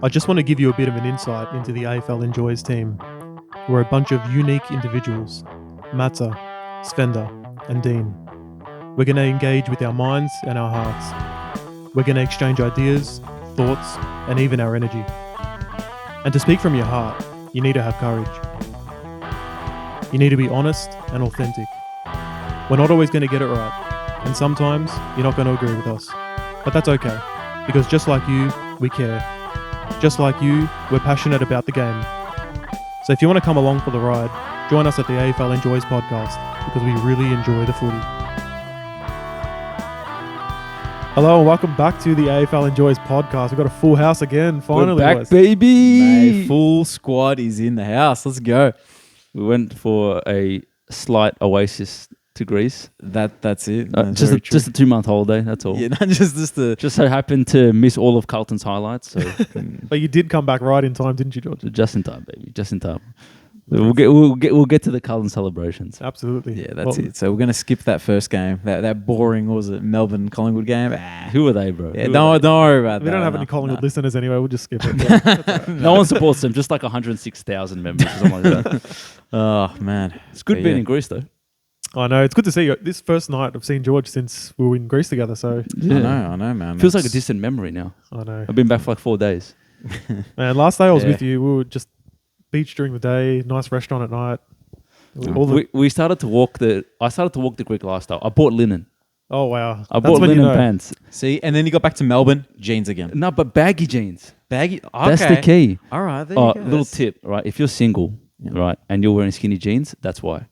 I just want to give you a bit of an insight into the AFL Enjoys team. We're a bunch of unique individuals, Matsa, Sfenda, and Dean. We're going to engage with our minds and our hearts. We're going to exchange ideas, thoughts, and even our energy. And to speak from your heart, you need to have courage. You need to be honest and authentic. We're not always going to get it right, and sometimes you're not going to agree with us. But that's okay, because just like you, we care. Just like you, we're passionate about the game. So if you want to come along for the ride, join us at the AFL Enjoys podcast, because we really enjoy the footy. Hello and welcome back to the AFL Enjoys podcast. We've got a full house again, finally. We're back, boys. baby. Mate, full squad is in the house. Let's go. We went for a slight oasis to Greece. That's it. Just a 2-month holiday. That's all. Yeah, not just the. Just so happened to miss all of Carlton's highlights. So But you did come back right in time, didn't you, George? just in time, baby. Just in time. We'll get to the Carlton celebrations. Absolutely. Yeah, that's it. So we're gonna skip that first game. That boring, what was it, Melbourne Collingwood game? Who are they, bro? Yeah, don't worry about that. We don't have any Collingwood listeners anyway. We'll just skip it. Yeah. No one supports them. Just like 106,000 members or something like that. Oh man, It's good But being yeah. in Greece, though. I know. It's good to see you. This first night I've seen George since we were in Greece together. So I know, man. Feels like a distant memory now. I know. I've been back for like 4 days. Man, last day I was Yeah. with you. We were just beach during the day, nice restaurant at night. All the, We started to walk I started to walk the Greek lifestyle. I bought linen. oh wow. I That's bought when you linen know. pants. See, and then you got back to Melbourne, jeans again. No, but baggy jeans. Baggy. Okay. That's the key. All right. There Oh, you go. little That's- tip, right? If you're single, right, and you're wearing skinny jeans, that's why.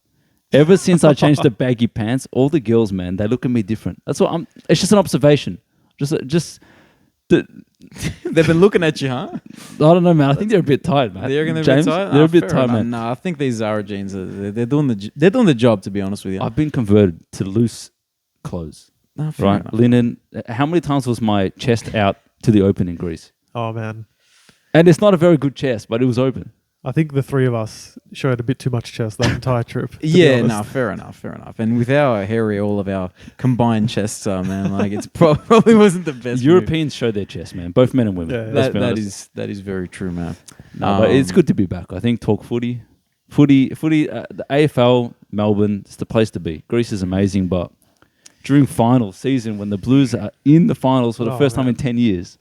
Ever since I changed to baggy pants, all the girls, man, they look at me different. That's what it's just an observation. They've been looking at you, huh? I don't know, man. I think they're a bit tired, man. They're gonna James, be tight. they're a bit Fair tired, enough. man. No, I think these Zara jeans they're doing the job. To be honest with you. I've been converted to loose clothes, No, fair right? enough. Linen. How many times was my chest out to the open in Greece? Oh man. And it's not a very good chest, but it was open. I think the three of us showed a bit too much chest that entire trip. to be Yeah, honest. no, fair enough. And with our hairy, all of our combined chests are, man, like it's probably wasn't the best. Europeans show their chest, man. Both men and women. Yeah, yeah. Let's be That honest. is very true, man. No, but it's good to be back. I think talk footy. The AFL, Melbourne, it's the place to be. Greece is amazing, but during final season, when the Blues are in the finals for the Oh, first time man. in 10 years,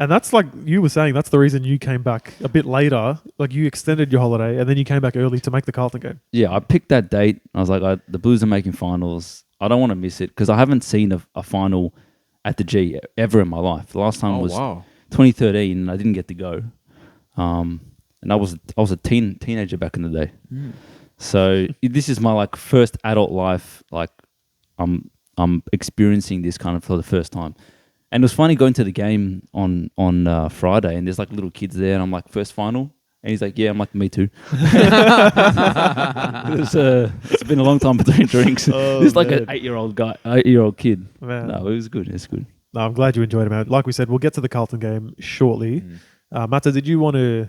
And that's like you were saying, that's the reason you came back a bit later. Like you extended your holiday and then you came back early to make the Carlton game. yeah, I picked that date. I was like, the Blues are making finals. I don't want to miss it because I haven't seen a final at the G ever in my life. The last time was 2013, and I didn't get to go. And I was a teenager back in the day. So this is my like first adult life. Like I'm experiencing this kind of for the first time. And it was funny going to the game on Friday, and there's like little kids there, and I'm like, first final? And he's like, yeah. I'm like, me too. It's been a long time between drinks. Oh, This is like man. an 8-year-old kid. Man. No, it was good. It's good. No, I'm glad you enjoyed it, man. Like we said, we'll get to the Carlton game shortly. Matza, did you want to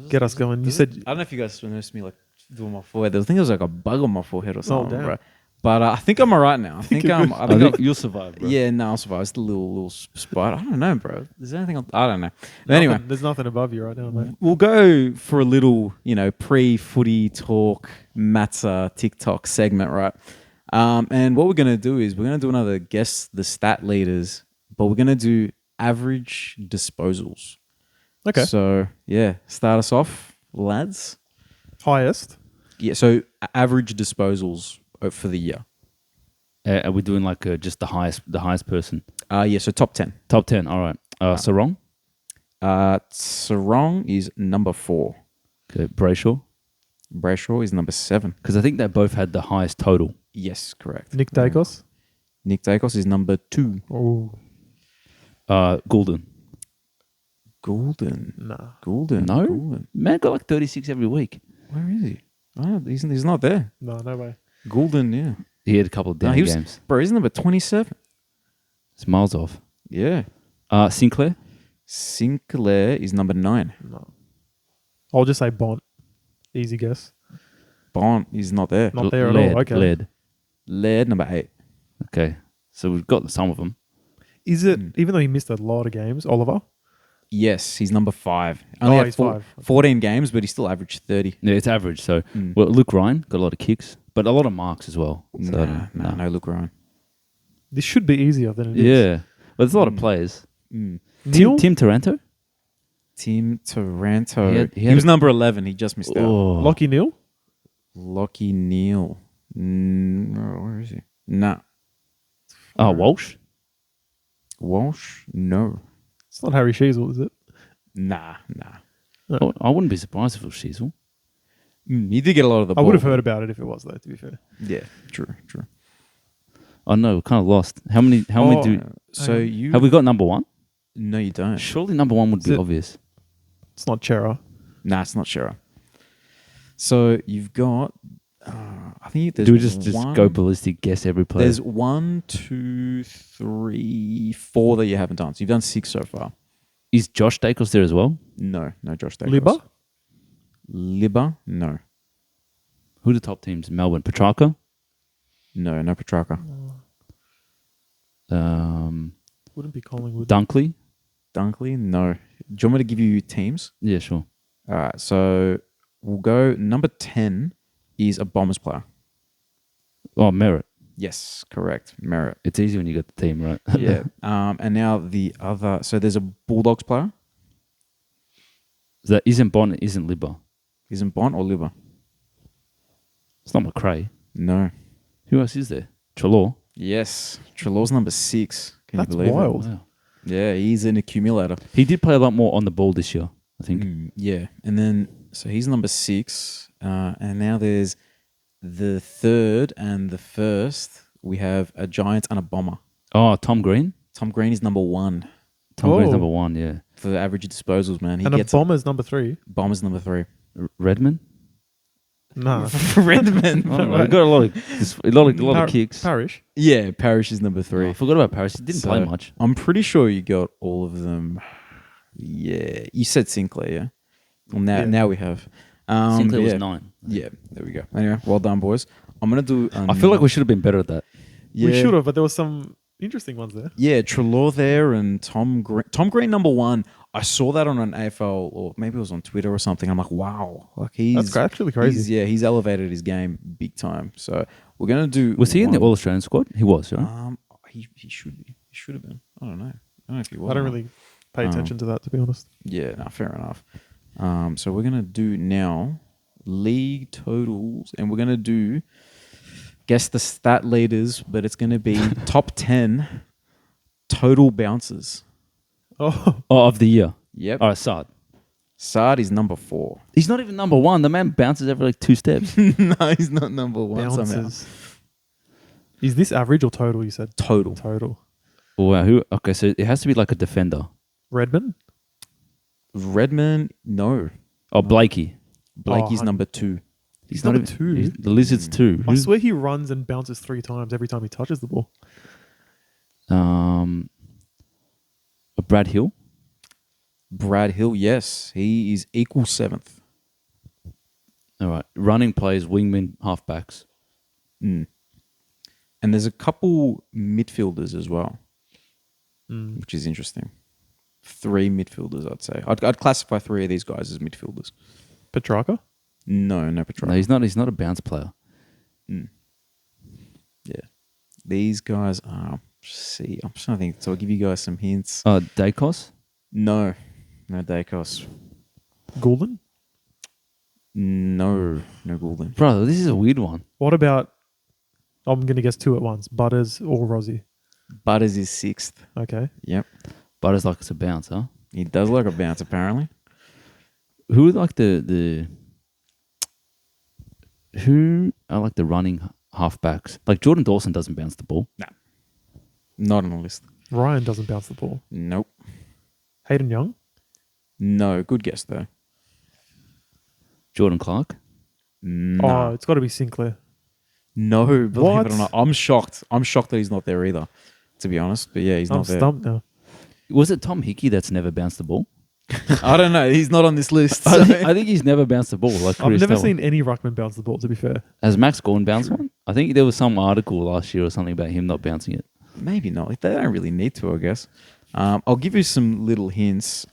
get us going? You said, I don't know if you guys noticed me like doing my forehead. I think there was like a bug on my forehead or something, damn. bro. But I think I'm alright now. I think you're I'm. good. I I think think I'm you'll survive, bro. yeah, no, I'll survive. It's a little spot. I don't know, bro. Is there anything? I don't know. But anyway, there's nothing above you right now, mate. we'll go for a little, pre-footy talk, Matsa TikTok segment, right? And what we're gonna do is we're gonna do another guess the stat leaders, but we're gonna do average disposals. Okay. So yeah, start us off, lads. Highest. Yeah. So average disposals for the year. Are we doing like just the highest person? Yeah. So top 10. Top 10. All right. Sarong. Sarong is number 4. Okay. Brayshaw. Brayshaw is number 7. Because I think they both had the highest total. Yes, correct. Nick Dacos. Nick Dacos is number 2. Oh, Goulden. Goulden. nah. Goulden. No? Goulden. Man got like 36 every week. Where is he? Oh, he's not there. No way. Goulden, yeah. He had a couple of down he was, games. Bro, he's number 27. It's miles off. Yeah. Sinclair. Sinclair is number 9. No. I'll just say Bont. Easy guess. Bont is not there. Not there at Laird, all. Okay. Laird. Laird, number 8. Okay. So we've got some of them. Is it, even though he missed a lot of games, Oliver? Yes, he's number 5. Only had he's 5. 14 games, but he still averaged 30. Yeah, it's average. So, well, Luke Ryan got a lot of kicks, but a lot of marks as well. So No, Luke Ryan. This should be easier than it is. Yeah, but there's a lot of players. Neil? Tim Taranto? Tim Taranto. He He was number 11. He just missed out. Oh. Lockie Neal? Lockie Neal. No, where is he? Nah. Oh, Walsh? Walsh? No. It's not Harry Sheasel, is it? Nah. Oh, I wouldn't be surprised if it was Sheasel. He did get a lot of the I ball. would have heard about it if it was, though, to be fair. Yeah, true. I know, we're kind of lost. How many do... So you... Have we got number 1? No, you don't. Surely number 1 would Is be it- obvious. It's not Chera. Nah, it's not Shearer. So you've got... I think there's Do we just one, go ballistic, guess every player? There's 1, 2, 3, 4 that you haven't done. So you've done 6 so far. Is Josh Dacos there as well? No, Josh Dacos. Libba? No. Who are the top teams? Melbourne. Petrarca? No Petrarca. Wouldn't be Collingwood. Dunkley? Dunkley? No. Do you want me to give you teams? Yeah, sure. All right, so we'll go number 10 is a Bombers player. Oh, Merritt. Yes, correct. Merritt. It's easy when you got the team, right? Yeah. And now the other... So there's a Bulldogs player. That isn't Bond, isn't Libba. Isn't Bont or Liver? It's not McRae. No. Who else is there? Trelaw. Yes. Trelaw's number 6. Can That's you believe wild. it? Wow. Yeah, he's an accumulator. He did play a lot more on the ball this year, I think. Yeah. And then, so he's number 6. And now there's the third and the first. We have a Giant and a Bomber. Oh, Tom Green. Tom Green is number 1 Tom Green's Oh. number 1, yeah. for the average disposals, man. He And a gets Bomber's number 3. Bombers number 3. Redmond. Nah. Redmond. Oh, we got a lot of kicks. Parish. Yeah, Parrish is number Oh, 3. I forgot about Paris. He didn't play much. I'm pretty sure you got all of them. Yeah, you said Sinclair, yeah. Well, now we have. Sinclair was yeah. 9. Yeah, there we go. Anyway, well done, boys. I'm gonna do. I feel like we should have been better at that. We should have, but there was some interesting ones there. Yeah, Trelaw there and Tom Green. Tom Green number 1. I saw that on an AFL or maybe it was on Twitter or something. I'm like, wow, like That's actually crazy. He's elevated his game big time. So we're gonna do. Was he in the All Australian squad? He was, right? He should be. He should have been. I don't know. I don't know if he was. I don't really pay attention to that, to be honest. Yeah, no, fair enough. So we're gonna do now league totals, and we're gonna do guess the stat leaders, but it's gonna be top 10 total bounces. Oh, Of the year. Yep. All right, Saad. Saad is number 4. He's not even number 1. The man bounces every like 2 steps. No, he's not number 1 somehow. bounces. Is this average or total, you said? Total. Total. Oh, wow. Okay, so it has to be like a defender. Redmond? Redmond, no. Oh, Blakey. Blakey's Oh, number 2. He's not number even- 2. The Lizards 2. I swear he runs and bounces 3 times every time he touches the ball. Brad Hill. Brad Hill, yes, he is equal 7th. All right. Running plays, wingmen, halfbacks. And there's a couple midfielders as well, which is interesting. 3 midfielders, I'd say. I'd classify 3 of these guys as midfielders. Petrarca? No No, Petrarca. he's not a bounce player. Yeah. These guys are... See, I'm trying to think. So I'll give you guys some hints. Dacos. No Dacos. Goulden? No Goulden. Bro, this is a weird one. What about, I'm going to guess 2 at once, Butters or Rozzy? Butters is 6th. Okay. Yep. But it's like it's a bounce, huh? He does like a bounce, apparently. Who are like the who are like the running halfbacks? Like Jordan Dawson doesn't bounce the ball. Not on the list. Ryan doesn't bounce the ball. Nope. Hayden Young? No. Good guess, though. Jordan Clark. No. Oh, it's got to be Sinclair. No, believe What? it or not. I'm shocked. I'm shocked that he's not there either, to be honest. But yeah, he's I'm not there. stumped now. Was it Tom Hickey that's never bounced the ball? I don't know. He's not on this list. I so- think he's never bounced the ball. Like I've Chris never Tell. seen any ruckman bounce the ball, to be fair. Has Max Gorn bounced one? I think there was some article last year or something about him not bouncing it. Maybe not. They don't really need to, I guess. I'll give you some little hints.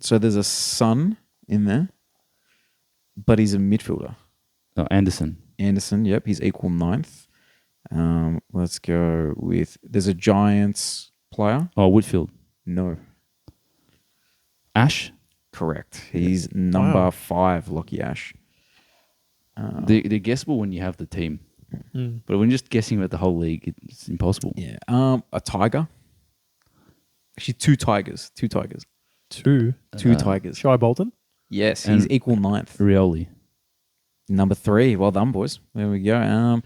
So there's a son in there, but he's a midfielder. Oh, Anderson. Anderson, yep, he's equal ninth. Let's go with. There's a Giants player. Oh, Whitfield. No, Ash. correct. He's number Wow. 5, Lockie Ash. They're guessable when you have the team, but when you're just guessing about the whole league, it's impossible. Yeah. A tiger. Actually, two tigers. Two tigers. Two. Two tigers. Shy Bolton. Yes, he's And- equal ninth. Rioli. Number 3. Well done, boys. There we go.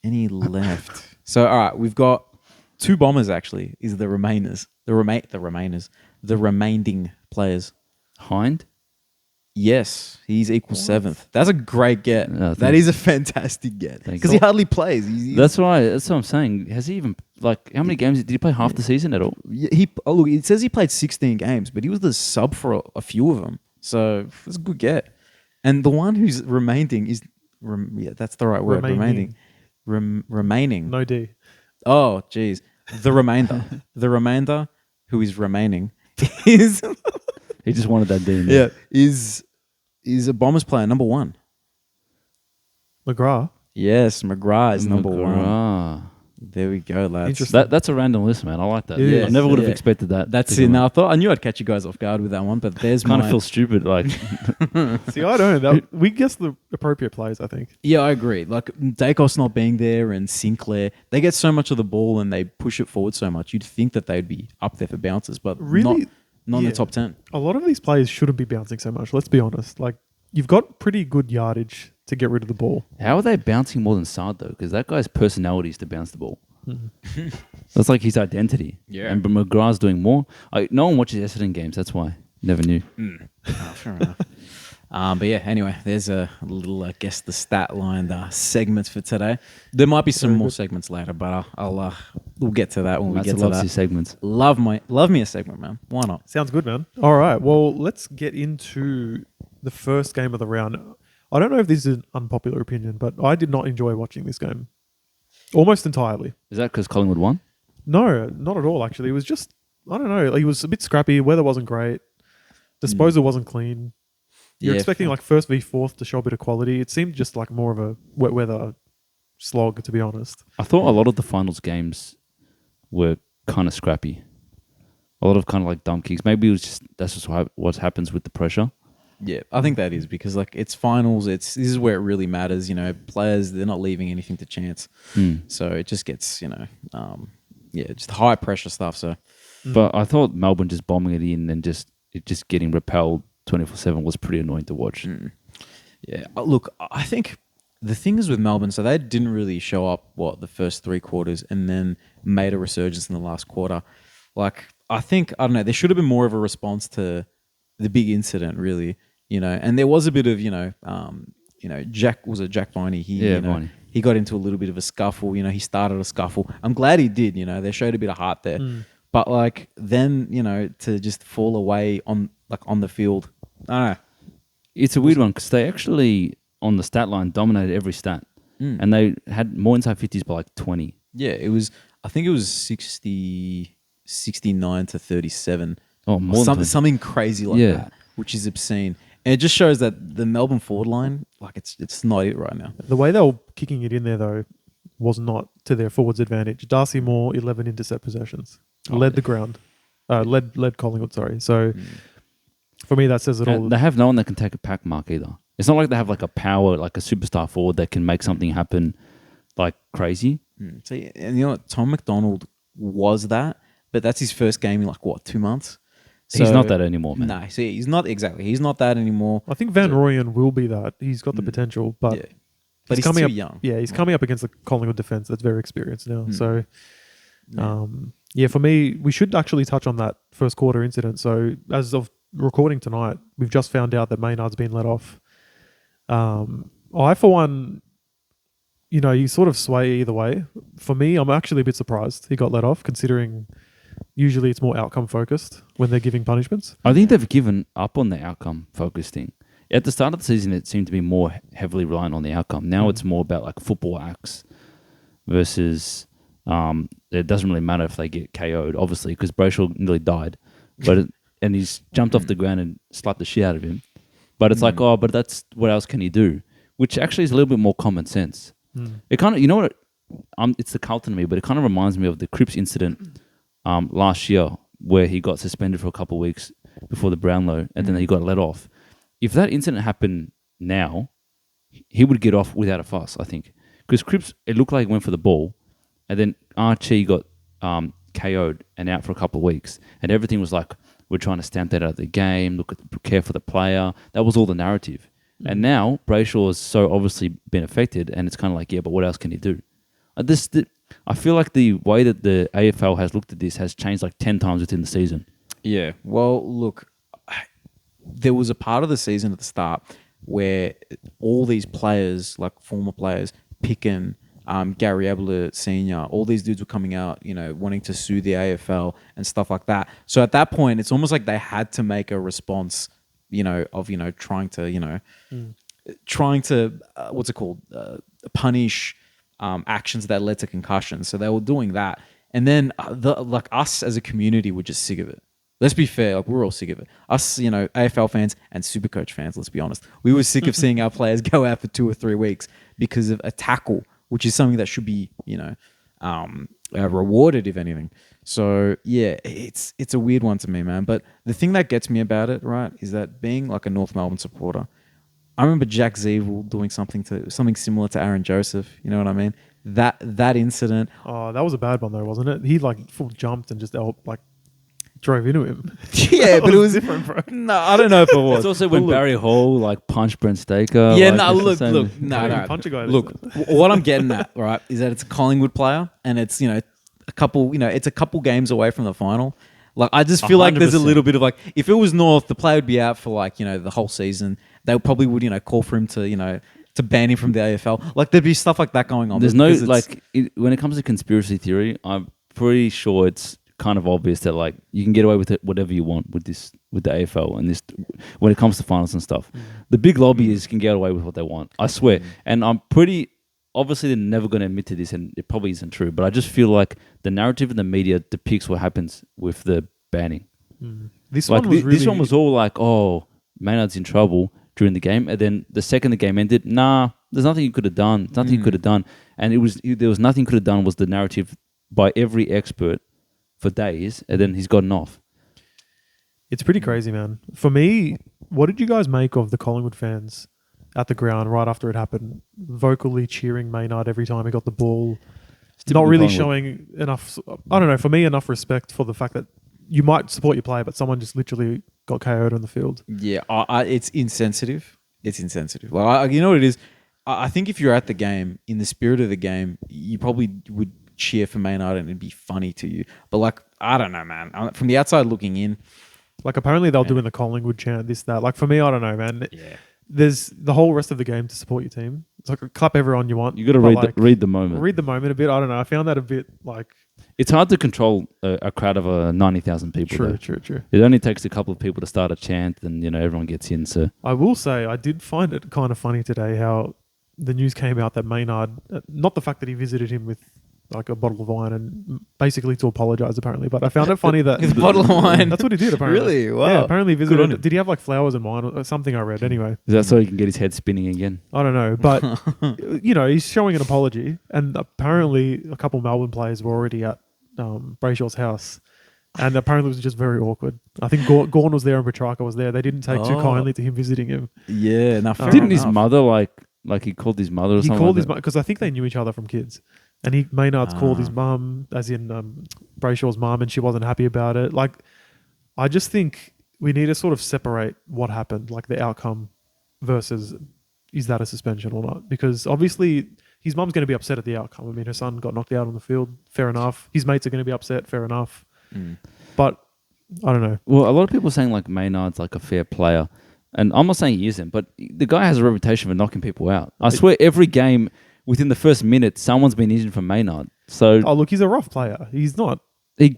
Any left? So, all right, we've got 2 bombers. Actually, is the remainers. The remaining players. Hind. Yes, he's equal 7th. That's a great get. No, that is a fantastic get Thanks. because he hardly plays. He's- That's what I'm saying. Has he even how many games did he play? Half the season at all? look. It says he played 16 games, but he was the sub for a few of them. So it's a good get. And the one who's remaining is, that's the right word. Remaining. Remaining. No D. Oh, geez. The remainder. The remainder who is remaining is He just wanted that D in there. is a Bombers player, number 1. McGrath. Yes, McGrath is number 1. McGrath. There we go, lads. Interesting. That's a random list, man. I like that. It I is. never would have Yeah. expected that. That's to it. come Now, up. I knew I'd catch you guys off guard with that one, but there's Kind my... of feel stupid. Like See, I don't. We guessed the appropriate players, I think. Yeah, I agree. Like Dacos not being there and Sinclair, they get so much of the ball and they push it forward so much. You'd think that they'd be up there for bounces, but Really? not in Yeah. the top 10. A lot of these players shouldn't be bouncing so much. Let's be honest. Like, you've got pretty good yardage to get rid of the ball. how are they bouncing more than Saad though? Because that guy's personality is to bounce the ball. That's like his identity. Yeah. And but McGrath's doing more. No one watches Essendon games. That's why. Never knew. Fair enough. But yeah, anyway, there's a little guess the stat line segments for today. There might be some more segments later, but we'll get to that when we Matsa get to loves that. his segments. Love me a segment, man. Why not? Sounds good, man. All right. Well, let's get into the first game of the round. I don't know if this is an unpopular opinion, but I did not enjoy watching this game. Almost entirely. Is that because Collingwood won? No, not at all, actually. It was just, I don't know. Like, it was a bit scrappy. Weather wasn't great. Disposal wasn't clean. You're Yeah, expecting like first v fourth to show a bit of quality. It seemed just like more of a wet weather slog, to be honest. I thought a lot of the finals games were kind of scrappy. A lot of kind of like dumb kicks. Maybe it was just that's just what happens with the pressure. Yeah, I think that is because like it's finals. This is where it really matters. You know, players they're not leaving anything to chance. So it just gets just high pressure stuff. So But I thought Melbourne just bombing it in and just getting repelled 24/7 was pretty annoying to watch. yeah, look, I think the thing is with Melbourne, so they didn't really show up the first 3 quarters and then made a resurgence in the last quarter. Like I don't know, there should have been more of a response to the big incident, really. And there was a bit of Jack Viney. Viney. He got into a little bit of a scuffle. He started a scuffle. I'm glad he did. They showed a bit of heart there. But like then to just fall away on the field, I don't know. It's a weird one because they actually on the stat line dominated every stat, and they had more inside 50s by like 20. Yeah, it was. I think it was 69 to 37. Oh, more than 20. Something crazy like that, which is obscene. And it just shows that the Melbourne forward line, like it's not it right now. The way they were kicking it in there, though, was not to their forwards' advantage. Darcy Moore, 11 intercept possessions. Led the ground. Led Collingwood, sorry. So, for me, that says it all. They have no one that can take a pack mark either. It's not like they have like a power, like a superstar forward that can make something happen like crazy. See, and you know what? Tom McDonald was that, but that's his first game in 2 months? He's not that anymore, man. No, see, he's not exactly. He's not that anymore. I think Van Rooyen will be that. He's got the potential, but Yeah. But he's coming too up, young. Yeah, he's coming up against the Collingwood defense that's very experienced now. So, for me, we should actually touch on that first quarter incident. So, as of recording tonight, we've just found out that Maynard's been let off. I, for one, you sort of sway either way. For me, I'm actually a bit surprised he got let off, considering usually it's more outcome focused when they're giving punishments. I think they've given up on the outcome focused thing. At the start of the season, it seemed to be more heavily reliant on the outcome. Now it's more about like football acts versus it doesn't really matter if they get KO'd, obviously, because Brayshaw nearly died, and he's jumped off the ground and slapped the shit out of him. But it's like, but that's what else can he do? Which actually is a little bit more common sense. It kind of, you know what? It's the Carlton to me, but it kind of reminds me of the Cripps incident last year, where he got suspended for a couple of weeks before the Brownlow, and then he got let off. If that incident happened now, he would get off without a fuss, I think. Because Cripps, it looked like he went for the ball, and then Archie got KO'd and out for a couple of weeks, and everything was like, we're trying to stamp that out of the game, care for the player. That was all the narrative. And now Brayshaw has so obviously been affected, and it's kind of like, yeah, but what else can he do? I feel like the way that the AFL has looked at this has changed like 10 times within the season. Yeah. Well, look, there was a part of the season at the start where all these players, like former players, Picken, Gary Ablett Sr., all these dudes were coming out, wanting to sue the AFL and stuff like that. So at that point, it's almost like they had to make a response, trying to, what's it called, punish actions that led to concussions. So they were doing that. And then us as a community were just sick of it. Let's be fair, we're all sick of it. Us, AFL fans and Supercoach fans, let's be honest. We were sick of seeing our players go out for 2 or 3 weeks because of a tackle, which is something that should be, rewarded, if anything. So, yeah, it's a weird one to me, man. But the thing that gets me about it, right, is that being like a North Melbourne supporter, I remember Jack Zeeville doing something similar to Aaron Joseph. You know what I mean? That incident. Oh, that was a bad one though, wasn't it? He full jumped and just drove into him. Yeah, but it was different, bro. No, I don't know if it was. It's also when Barry Hall punched Brent Staker. Yeah, No, punch a guy. Look, what I'm getting at, right, is that it's a Collingwood player, and it's a couple games away from the final. Like, I just feel like there's a little bit of if it was North, the player would be out for the whole season. They probably would call for him to to ban him from the AFL. Like, there'd be stuff like that going on. There's no when it comes to conspiracy theory, I'm pretty sure it's kind of obvious that you can get away with it whatever you want with the AFL and this when it comes to finals and stuff. The big lobbyists can get away with what they want, I swear. And I'm pretty obviously they're never going to admit to this, and it probably isn't true, but I just feel like the narrative in the media depicts what happens with the banning. This one was all like, oh, Maynard's in trouble during the game, and then the second the game ended, there's nothing you could have done. Nothing you could have done, and there was nothing you could have done was the narrative by every expert for days, and then he's gotten off. It's pretty crazy, man. For me, what did you guys make of the Collingwood fans at the ground right after it happened, vocally cheering Maynard every time he got the ball? Not really showing enough, I don't know, for me, enough respect for the fact that you might support your player, but someone just literally got KO'd on the field. Yeah, it's insensitive. It's insensitive. You know what it is? I think if you're at the game, in the spirit of the game, you probably would cheer for Maynard and it'd be funny to you. But I don't know, man. From the outside looking in, apparently they'll do in the Collingwood chant this, that. For me, I don't know, man. Yeah. There's the whole rest of the game to support your team. It's clap everyone you want. You got to read the moment. Read the moment a bit. I don't know. I found that a bit It's hard to control a crowd of 90,000 people. True. It only takes a couple of people to start a chant, and everyone gets in. So I will say I did find it kind of funny today how the news came out that Maynard, not the fact that he visited him with a bottle of wine and basically to apologize apparently, but I found it funny that with a bottle of wine. That's what he did apparently. Really? Wow. Yeah, apparently he visited. Did he have flowers and wine or something? I read anyway. Is that so he can get his head spinning again? I don't know, but he's showing an apology, and apparently a couple of Melbourne players were already at Brayshaw's house, and apparently it was just very awkward. I think Gorn was there and Petrarca was there. They didn't take too kindly to him visiting him. Yeah, didn't his mother he called his mother or something? He called his mother because I think they knew each other from kids. And Maynard's called his mum, as in Brayshaw's mum, and she wasn't happy about it. I just think we need to sort of separate what happened, the outcome, versus is that a suspension or not? Because obviously his mum's going to be upset at the outcome. I mean, her son got knocked out on the field, fair enough. His mates are going to be upset, fair enough. But I don't know. Well, a lot of people are saying Maynard's a fair player. And I'm not saying he isn't, but the guy has a reputation for knocking people out. I swear every game, within the first minute, someone's been injured from Maynard. So, look, he's a rough player. He's not.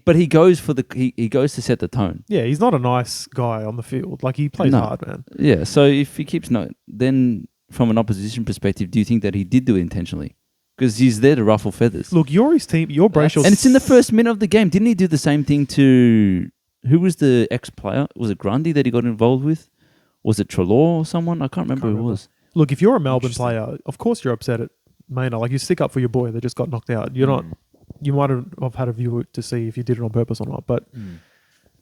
But he goes for he goes to set the tone. Yeah, he's not a nice guy on the field. He plays hard, man. Yeah, so if he keeps then from an opposition perspective, do you think that he did do it intentionally? because he's there to ruffle feathers. Look, you're his team. You're Brayshaw's. And it's in the first minute of the game. Didn't he do the same thing to... Who was the ex-player? Was it Grundy that he got involved with? Was it Trelaw or someone? I can't remember who it was. Look, if you're a Melbourne player, of course you're upset at Maynard. Like, you stick up for your boy that just got knocked out. You're not... You might have had a view to see if you did it on purpose or not. But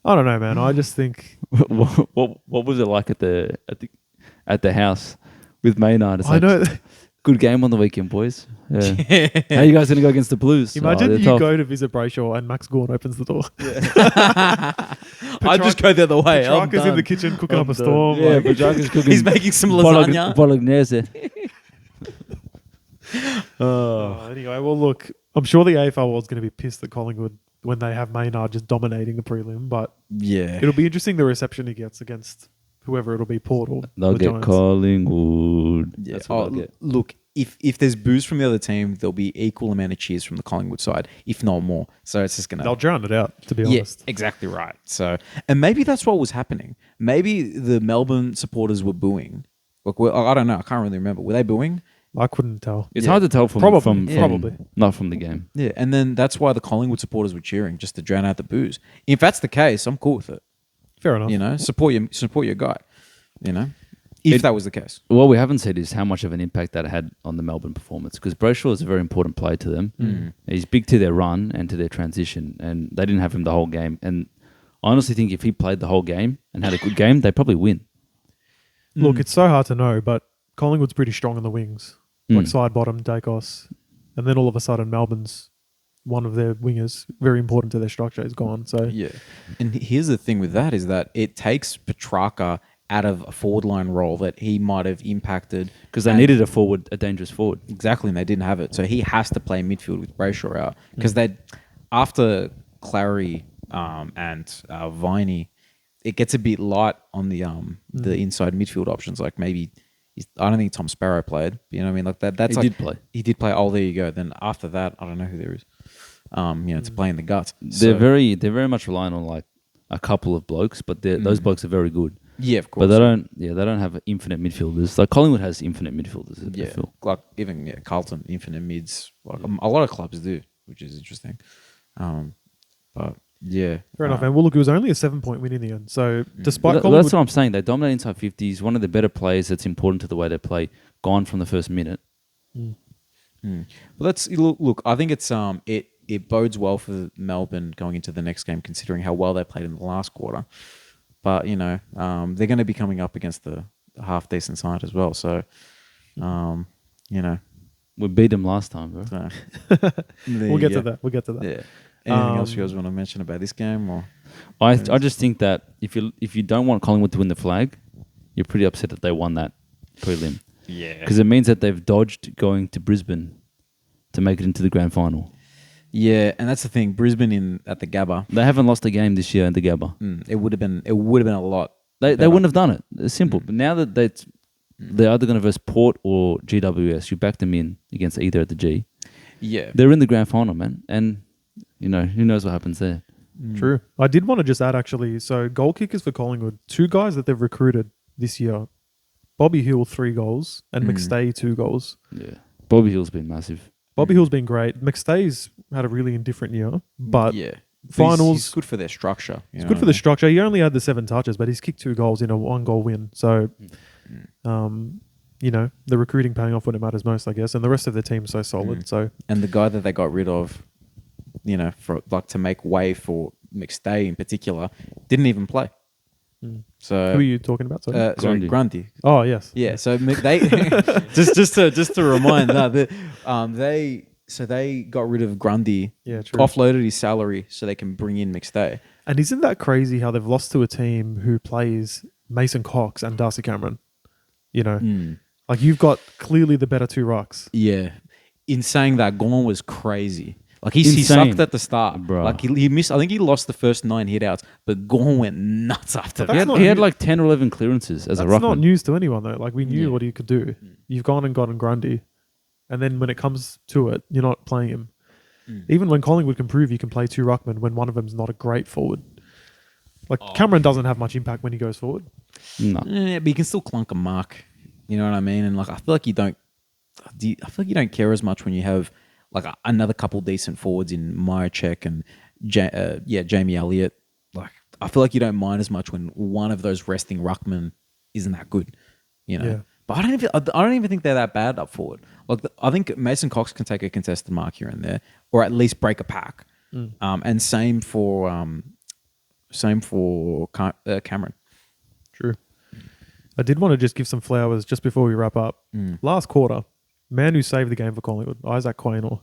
I don't know, man. I just think... what was it like at the house with Maynard? It's I know... Good game on the weekend, boys. Yeah. How are you guys going to go against the Blues? Imagine you go to visit Brayshaw and Max Gawn opens the door. I just go the other way. Petrarca's in the kitchen cooking up a storm. Yeah, Petrarca's cooking. He's making some lasagna. Bolognese. Anyway, well, look, I'm sure the AFL was going to be pissed at Collingwood when they have Maynard just dominating the prelim, but yeah, it'll be interesting the reception he gets against whoever it'll be, Port or they'll the get Giants. Collingwood. Yeah. That's what they'll get. Look, if there's boos from the other team, there'll be equal amount of cheers from the Collingwood side, if not more. So it's just gonna... They'll drown it out, to be honest. Exactly right. So, and maybe that's what was happening. Maybe the Melbourne supporters were booing. Look, I don't know. I can't really remember. Were they booing? I couldn't tell. It's hard to tell from Probably. not from the game. Yeah, and then that's why the Collingwood supporters were cheering, just to drown out the boos. If that's the case, I'm cool with it. Fair enough. You know, support your guy. You know, if that was the case. What we haven't said is how much of an impact that had on the Melbourne performance, because Brayshaw is a very important player to them. He's big to their run and to their transition, and they didn't have him the whole game. And I honestly think if he played the whole game and had a good game, they'd probably win. Look, it's so hard to know, but Collingwood's pretty strong on the wings. Like side bottom, Dacos. And then all of a sudden, Melbourne's one of their wingers, very important to their structure, is gone. So Yeah. And here's the thing with that is that it takes Petrarca out of a forward line role that he might have impacted. Because they needed a dangerous forward. Exactly, and they didn't have it. So he has to play midfield with Brayshaw out. Because after Clary and Viney, it gets a bit light on the inside midfield options. Like maybe... I don't think Tom Sparrow played. You know what I mean? Like that. He did play. He did play. Oh, there you go. Then after that, I don't know who there is. To play in the guts. They're very much relying on like a couple of blokes, but those blokes are very good. Yeah, of course. But they don't have infinite midfielders. Like Collingwood has infinite midfielders. I feel. Like even Carlton, infinite mids. Like a lot of clubs do, which is interesting. But yeah, fair enough. And well, look, it was only a 7-point win in the end. So despite Collingwood, that's what I'm saying. They dominate inside 50s. One of the better players that's important to the way they play. Gone from the first minute. Well, that's look. I think it's it bodes well for Melbourne going into the next game, considering how well they played in the last quarter. But they're going to be coming up against the half decent side as well. So, we beat them last time, bro. So, we'll get to that. Yeah. Anything else you guys want to mention about this game? Or I just think that if you don't want Collingwood to win the flag, you're pretty upset that they won that prelim. Yeah. Because it means that they've dodged going to Brisbane to make it into the grand final. Yeah, and that's the thing. Brisbane at the Gabba. They haven't lost a game this year in the Gabba. It would have been a lot. They wouldn't have done it. It's simple. But now that they're either going to verse Port or GWS, you back them in against either at the G. Yeah. They're in the grand final, man. And, who knows what happens there. True. I did want to just add, actually, so goal kickers for Collingwood, 2 guys that they've recruited this year. Bobby Hill, 3 goals, and McStay, 2 goals. Yeah. Bobby Hill's been massive. Bobby Hill's been great. McStay's had a really indifferent year, but finals... He's good for their structure. It's good for the structure. He only had the 7 touches, but he's kicked 2 goals in a 1-goal win. So, the recruiting paying off when it matters most, I guess, and the rest of the team's so solid. So, and the guy that they got rid of, for to make way for McStay in particular, didn't even play. So who are you talking about? Sorry, Grundy. Oh yes. Yeah. So they just to remind that they got rid of Grundy. Yeah, true. Offloaded his salary so they can bring in McStay. And isn't that crazy how they've lost to a team who plays Mason Cox and Darcy Cameron? Like you've got clearly the better 2 rucks. Yeah. In saying that, Gorn was crazy. Like he sucked at the start, bro. Like he missed. I think he lost the first 9 hitouts, but Gorn went nuts after that. He had like 10 or 11 clearances as a ruckman. That's not news to anyone though. Like we knew what he could do. You've gone and gotten Grundy, and then when it comes to it, you're not playing him. Even when Collingwood can prove you can play 2 ruckmen when one of them's not a great forward. Like Cameron doesn't have much impact when he goes forward. No. Yeah, but you can still clunk a mark. You know what I mean? And like I feel like you don't I feel like you don't care as much when you have like another couple decent forwards in Myercheck and Jamie Elliott. Like I feel like you don't mind as much when one of those resting ruckmen isn't that good, you know. Yeah. But I don't even think they're that bad up forward. Like I think Mason Cox can take a contested mark here and there, or at least break a pack. And same for Cameron. True. I did want to just give some flowers just before we wrap up. Last quarter, man who saved the game for Collingwood, Isaac Quaynor.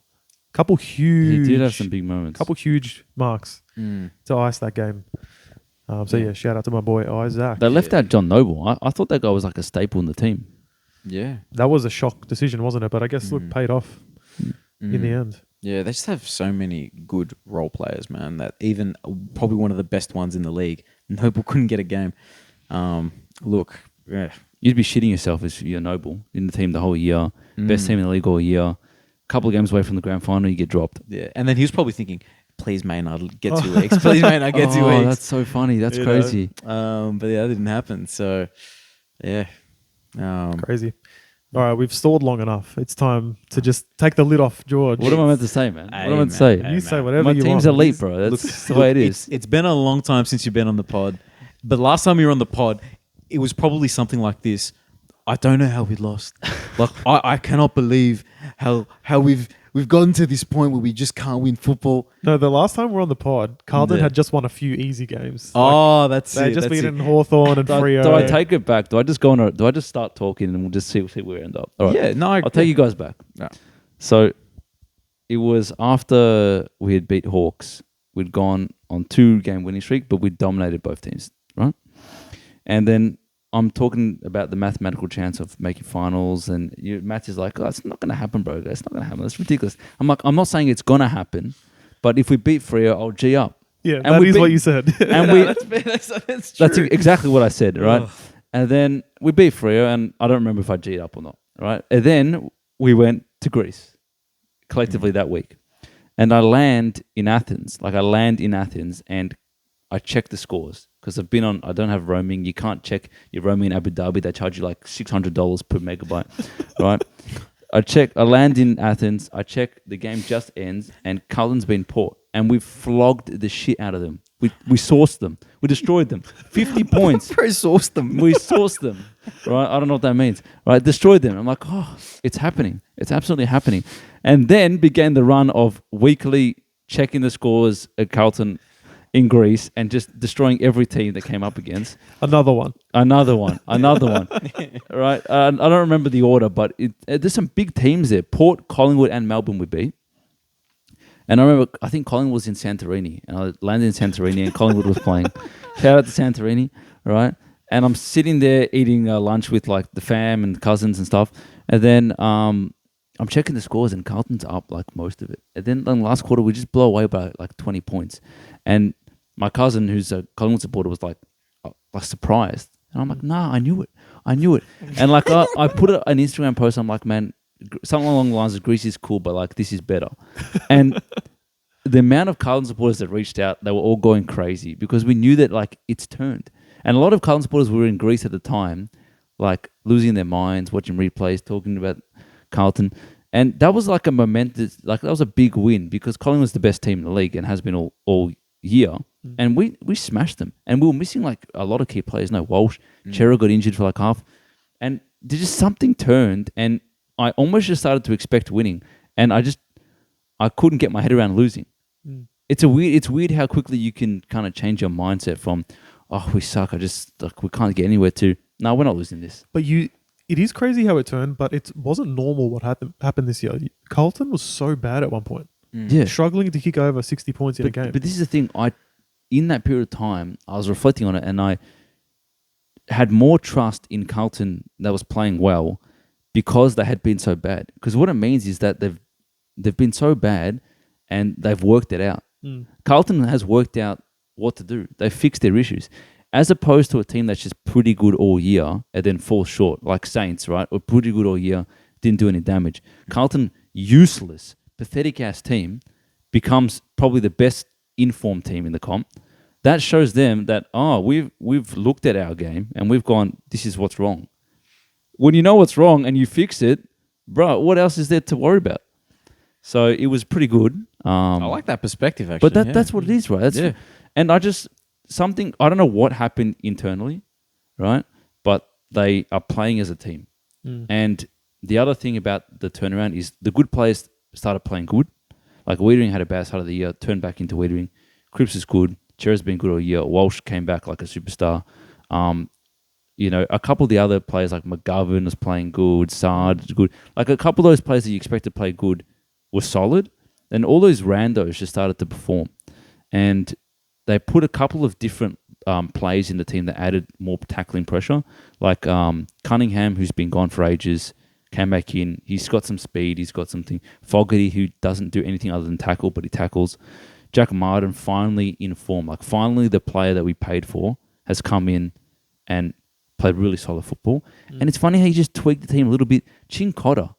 Couple huge. He did have some big moments. Couple huge marks to ice that game. Shout out to my boy Isaac. They left out John Noble. I thought that guy was like a staple in the team. Yeah. That was a shock decision, wasn't it? But I guess look, paid off in the end. Yeah, they just have so many good role players, man, that even probably one of the best ones in the league, Noble couldn't get a game. You'd be shitting yourself if you're Noble in the team the whole year. Best team in the league all year. Couple of games away from the grand final, you get dropped. Yeah, and then he was probably thinking, please, man, I'll get 2 weeks. Please, man, I'll get 2 weeks. Oh, that's so funny. That's crazy. But yeah, that didn't happen. So, yeah. Crazy. All right, we've stalled long enough. It's time to just take the lid off, George. What am I meant to say, man? Hey, what am I meant to say? man. You say whatever My you team's want. elite, bro. That's the way it is. It's been a long time since you've been on the pod. But last time you were on the pod, it was probably something like this. I don't know how we lost. Like I cannot believe how we've gotten to this point where we just can't win football. No, the last time we were on the pod, Carlton had just won a few easy games. That's They it. just that's beaten it. Hawthorn and Freo. Do I take it back? Do I just do I just start talking and we'll just see where we end up? All right. Yeah, no, I'll take you guys back. Yeah. So it was after we had beat Hawks. We'd gone on 2-game winning streak, but we dominated both teams, right? And then I'm talking about the mathematical chance of making finals, and Matsa is like, "Oh, it's not going to happen, bro. It's not going to happen. That's ridiculous." I'm like, "I'm not saying it's going to happen, but if we beat Freo, I'll G up." Yeah, And that is what you said. And that's exactly what I said, right? And then we beat Freo, and I don't remember if I G'd up or not, right? And then we went to Greece collectively that week, and I land in Athens, and I check the scores because I don't have roaming. You can't check your roaming in Abu Dhabi. They charge you like $600 per megabyte, right? I land in Athens. I check the game just ends and Carlton's been Port and we flogged the shit out of them. We sourced them. We destroyed them. 50 points. Very sourced them. We sourced them, right? I don't know what that means, right? Destroyed them. I'm like, oh, it's happening. It's absolutely happening. And then began the run of weekly checking the scores at Carlton in Greece and just destroying every team that came up against. Another one. Right? I don't remember the order, but there's some big teams there. Port, Collingwood, and Melbourne we beat. And I remember, I think Collingwood was in Santorini, and I landed in Santorini, and Collingwood was playing. Shout out to Santorini, right? And I'm sitting there eating lunch with like the fam and cousins and stuff, and then I'm checking the scores, and Carlton's up like most of it. And then in the last quarter, we just blow away by like 20 points, and my cousin, who's a Collingwood supporter, was like surprised, and I'm like, nah, I knew it, and like I put an Instagram post. I'm like, man, something along the lines of Greece is cool, but like this is better. And the amount of Carlton supporters that reached out, they were all going crazy because we knew that like it's turned. And a lot of Carlton supporters were in Greece at the time, like losing their minds, watching replays, talking about Carlton. And that was like a momentous, like that was a big win because Collingwood was the best team in the league and has been all year. And we smashed them. And we were missing like a lot of key players. No, Walsh, Chera got injured for like half. And there's just something turned, and I almost just started to expect winning, and I couldn't get my head around losing. It's weird how quickly you can kind of change your mindset from, oh, we suck, we can't get anywhere, to, no, we're not losing this. But it is crazy how it turned, but it wasn't normal what happened this year. Carlton was so bad at one point. Yeah. Struggling to kick over 60 points in a game. But this is the thing, in that period of time, I was reflecting on it, and I had more trust in Carlton that was playing well because they had been so bad. Because what it means is that they've been so bad and they've worked it out. Carlton has worked out what to do. They fixed their issues. As opposed to a team that's just pretty good all year and then falls short, like Saints, right? Or pretty good all year, didn't do any damage. Carlton, useless, pathetic-ass team, becomes probably the best informed team in the comp. That shows them that, we've looked at our game and we've gone, this is what's wrong. When you know what's wrong and you fix it, bro, what else is there to worry about? So it was pretty good. I like that perspective, actually. But that's what it is, right? And I don't know what happened internally, right? But they are playing as a team. And the other thing about the turnaround is the good players started playing good. Like Wiedering had a bad start of the year, turned back into Wiedering. Cripps is good. Chera's been good all year. Walsh came back like a superstar. A couple of the other players like McGovern was playing good. Sard is good. Like a couple of those players that you expect to play good were solid. And all those randos just started to perform. And they put a couple of different players in the team that added more tackling pressure. Like Cunningham, who's been gone for ages, came back in. He's got some speed. He's got something. Fogarty, who doesn't do anything other than tackle, but he tackles. Jack Martin finally in form. Like finally the player that we paid for has come in and played really solid football. And it's funny how you just tweaked the team a little bit. Chin Cotter,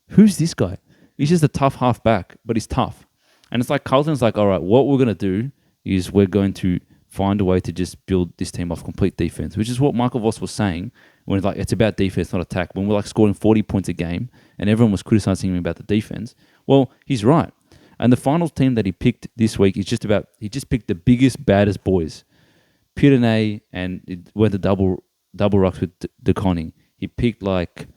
who's this guy? He's just a tough halfback, but he's tough. And it's like Carlton's like, all right, what we're going to do is we're going to find a way to just build this team off complete defense, which is what Michael Voss was saying when like it's about defense, not attack. When we're like scoring 40 points a game and everyone was criticizing him about the defense, well, he's right. And the final team that he picked this week is he just picked the biggest, baddest boys. Pyrenees, and it went to double rucks with De Koning. He picked like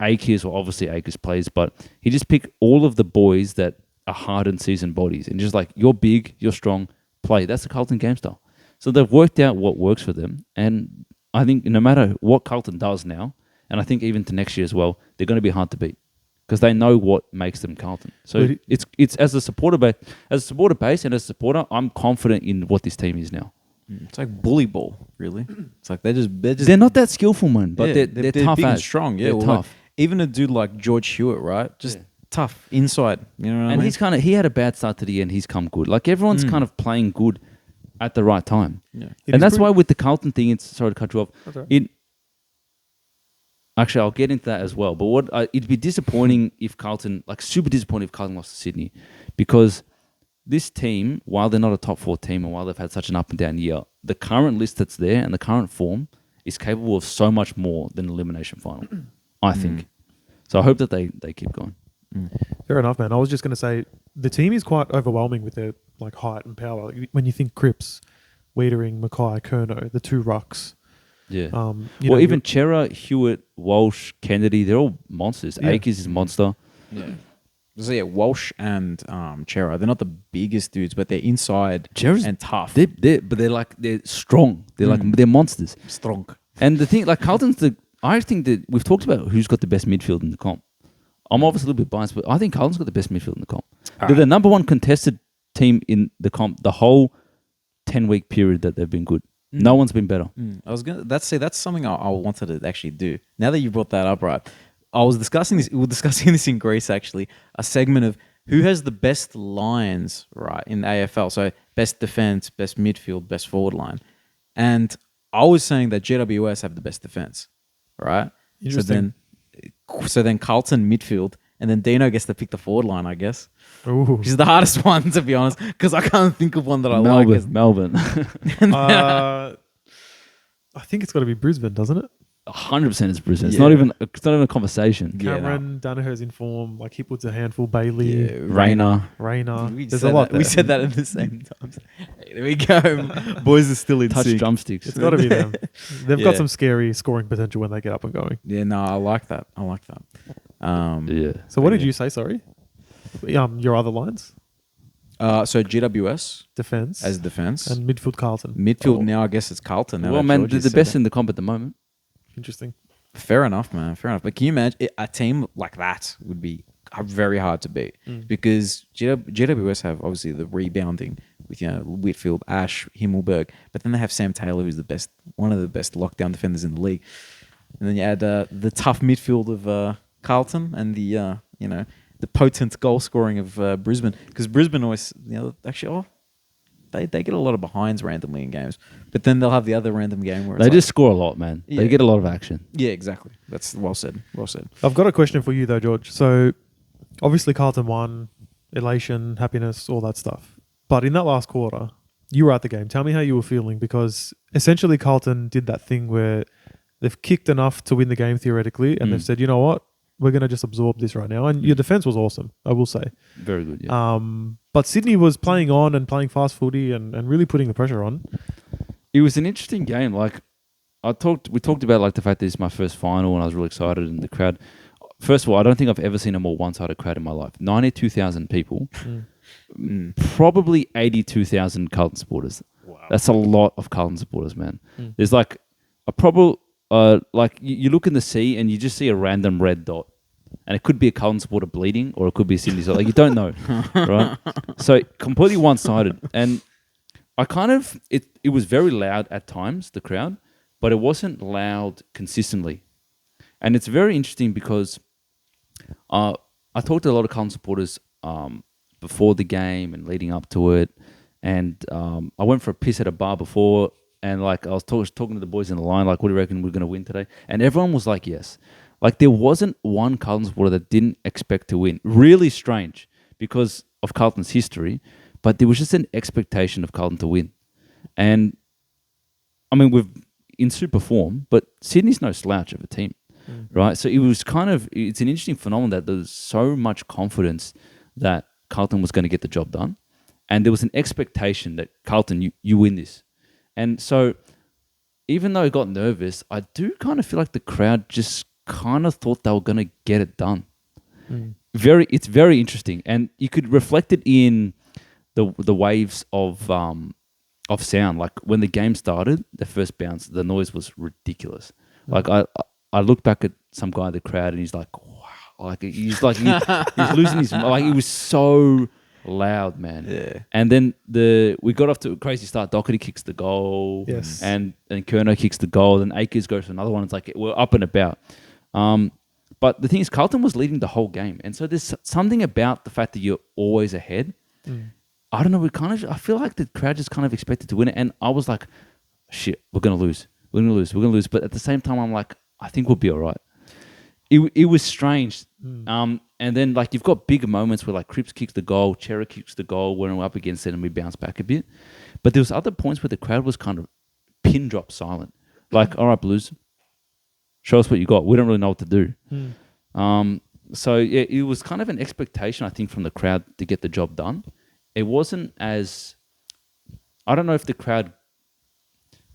Akers, or obviously Akers plays, but he just picked all of the boys that are hardened seasoned bodies. And just like, you're big, you're strong, play. That's the Carlton game style. So they've worked out what works for them. And I think no matter what Carlton does now, and I think even to next year as well, they're going to be hard to beat because they know what makes them Carlton. So it's as a supporter base and as a supporter, I'm confident in what this team is now. It's like bully ball, really. It's like they're not that skillful, man, but they're tough, big and strong. Yeah, they're tough. Like, even a dude like George Hewitt, right? Just tough inside. You know what I mean? And he had a bad start to the year, and he's come good. Like everyone's kind of playing good at the right time. Yeah. And that's why with the Carlton thing, it's sorry to cut you off. Okay. Actually, I'll get into that as well. But it'd be disappointing if Carlton, like super disappointing if Carlton lost to Sydney, because this team, while they're not a top 4 team and while they've had such an up and down year, the current list that's there and the current form is capable of so much more than an elimination final, I think. So I hope that they keep going. Fair enough, man. I was just going to say the team is quite overwhelming with their like height and power. When you think Cripps, Wiedering, Mackay, Curnow, the 2 rucks. Yeah. Even Chera, Hewitt, Walsh, Kennedy, they're all monsters. Yeah. Akers is a monster. Yeah. So yeah, Walsh and Chera, they're not the biggest dudes, but they're inside and tough. They're strong. They're monsters. Strong. And the thing, like Carlton's I think that we've talked about who's got the best midfield in the comp. I'm obviously a little bit biased, but I think Carlton's got the best midfield in the comp. They're the number 1 contested team in the comp the whole 10-week period that they've been good. No one's been better. That's something I wanted to actually do. Now that you brought that up, right? I was discussing this. We were discussing this in Greece, actually. A segment of who has the best lines, right, in the AFL. So best defense, best midfield, best forward line. And I was saying that GWS have the best defense, right? Interesting. So then Carlton midfield, and then Dino gets to pick the forward line, I guess. Ooh. Which is the hardest one, to be honest, because I can't think of one that I like. Melbourne. I think it's got to be Brisbane, doesn't it? 100% it's Brisbane. It's not even a conversation. Cameron, Danaher's in form. Like Hipwood's a handful. Bailey, Rayner. There's a lot there. We said that at the same time. Hey, there we go. Boys are still in Touch sync. drumsticks. It's got to be them. They've got some scary scoring potential when they get up and going. Yeah, no, I like that. So what did you say? Sorry, your other lines. So GWS Defense as defense and midfield Carlton. Midfield now, I guess it's Carlton. Now well, man, they're the best in the comp at the moment. Interesting. Fair enough, man. Fair enough. But can you imagine a team like that would be very hard to beat because GWS have obviously the rebounding with Whitfield, Ash, Himmelberg, but then they have Sam Taylor, who's one of the best lockdown defenders in the league, and then you add the tough midfield of Carlton and the potent goal scoring of Brisbane, because Brisbane always they get a lot of behinds randomly in games, but then they'll have the other random game where they just score a lot, man. Yeah. They get a lot of action. Yeah, exactly. That's well said. I've got a question for you though, George. So obviously Carlton won, elation, happiness, all that stuff. But in that last quarter, you were at the game. Tell me how you were feeling, because essentially Carlton did that thing where they've kicked enough to win the game theoretically, and they've said, you know what, we're going to just absorb this right now. And your defense was awesome, I will say. Very good, yeah. But Sydney was playing on and playing fast footy and really putting the pressure on. It was an interesting game. Like, we talked about like the fact that it's my first final and I was really excited, and the crowd. First of all, I don't think I've ever seen a more one-sided crowd in my life. 92,000 people, probably 82,000 Carlton supporters. Wow. That's a lot of Carlton supporters, man. There's like a probable, like you look in the sea and you just see a random red dot, and it could be a Carlton supporter bleeding or it could be a Sydney supporter. Like, you don't know, right? So completely one-sided, and I kind of it was very loud at times, the crowd, but it wasn't loud consistently, and it's very interesting because I talked to a lot of Carlton supporters before the game and leading up to it, and I went for a piss at a bar before, and like I was talking to the boys in the line, like, what do you reckon we're going to win today? And everyone was like, yes. Like, there wasn't one Carlton supporter that didn't expect to win. Really strange because of Carlton's history, but there was just an expectation of Carlton to win. And I mean, we've in super form, but Sydney's no slouch of a team. Right, so it's an interesting phenomenon that there's so much confidence that Carlton was going to get the job done, and there was an expectation that Carlton, you win this. And so even though I got nervous, I do kind of feel like the crowd just kind of thought they were going to get it done. It's very interesting, and you could reflect it in the waves of sound. Like, when the game started, the first bounce, the noise was ridiculous. Like, I look back at some guy in the crowd and he's like, wow. Like, he's losing his mind. Like, it was so loud, man. Yeah. And then we got off to a crazy start. Doherty kicks the goal. Yes. And Kerno kicks the goal. Then Akers goes for another one. It's like, we're up and about. But the thing is, Carlton was leading the whole game. And so there's something about the fact that you're always ahead. I don't know. I feel like the crowd just kind of expected to win it. And I was like, shit, we're going to lose. We're going to lose. But at the same time, I'm like, I think we'll be all right. It was strange. And then, like, you've got bigger moments where, like, Cripps kicks the goal, Chera kicks the goal, when we're up against it and we bounce back a bit. But there was other points where the crowd was kind of pin drop silent. Like, all right, Blues, show us what you got. We don't really know what to do. So, yeah, it was kind of an expectation, I think, from the crowd to get the job done. It wasn't as... I don't know if the crowd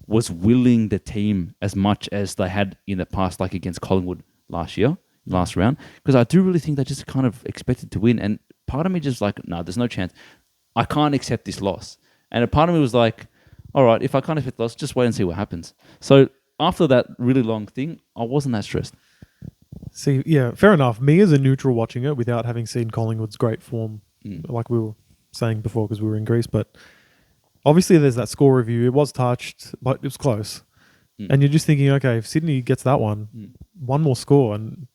was willing the team as much as they had in the past, like against Collingwood last round, because I do really think they just kind of expected to win, and part of me just like, no, there's no chance. I can't accept this loss. And a part of me was like, all right, if I can't accept the loss, just wait and see what happens. So after that really long thing, I wasn't that stressed. See, yeah, fair enough. Me as a neutral watching it without having seen Collingwood's great form, like we were saying before because we were in Greece, but obviously there's that score review. It was touched, but it was close. And you're just thinking, okay, if Sydney gets that one more score. And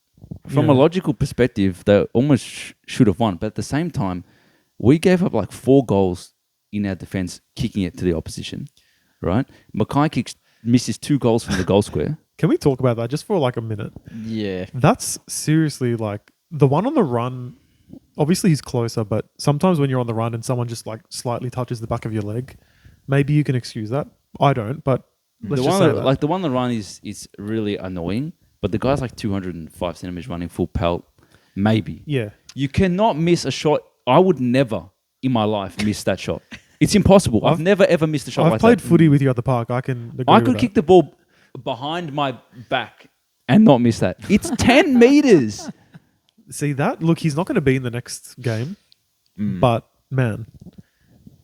from a logical perspective, they almost should have won. But at the same time, we gave up like 4 goals in our defence, kicking it to the opposition, right? Mackay misses 2 goals from the goal square. Can we talk about that just for like a minute? Yeah. That's seriously like the one on the run. Obviously he's closer, but sometimes when you're on the run and someone just like slightly touches the back of your leg, maybe you can excuse that. I don't, but let's just say that. Like, the one on the run is really annoying, but the guy's like 205 centimeters running full pelt, maybe. Yeah. You cannot miss a shot. I would never in my life miss that shot. It's impossible. I've never ever missed a shot like that. I've played footy with you at the park. I can agree I could kick the ball behind my back and not miss that. It's 10 meters. See that? Look, he's not going to be in the next game, but man,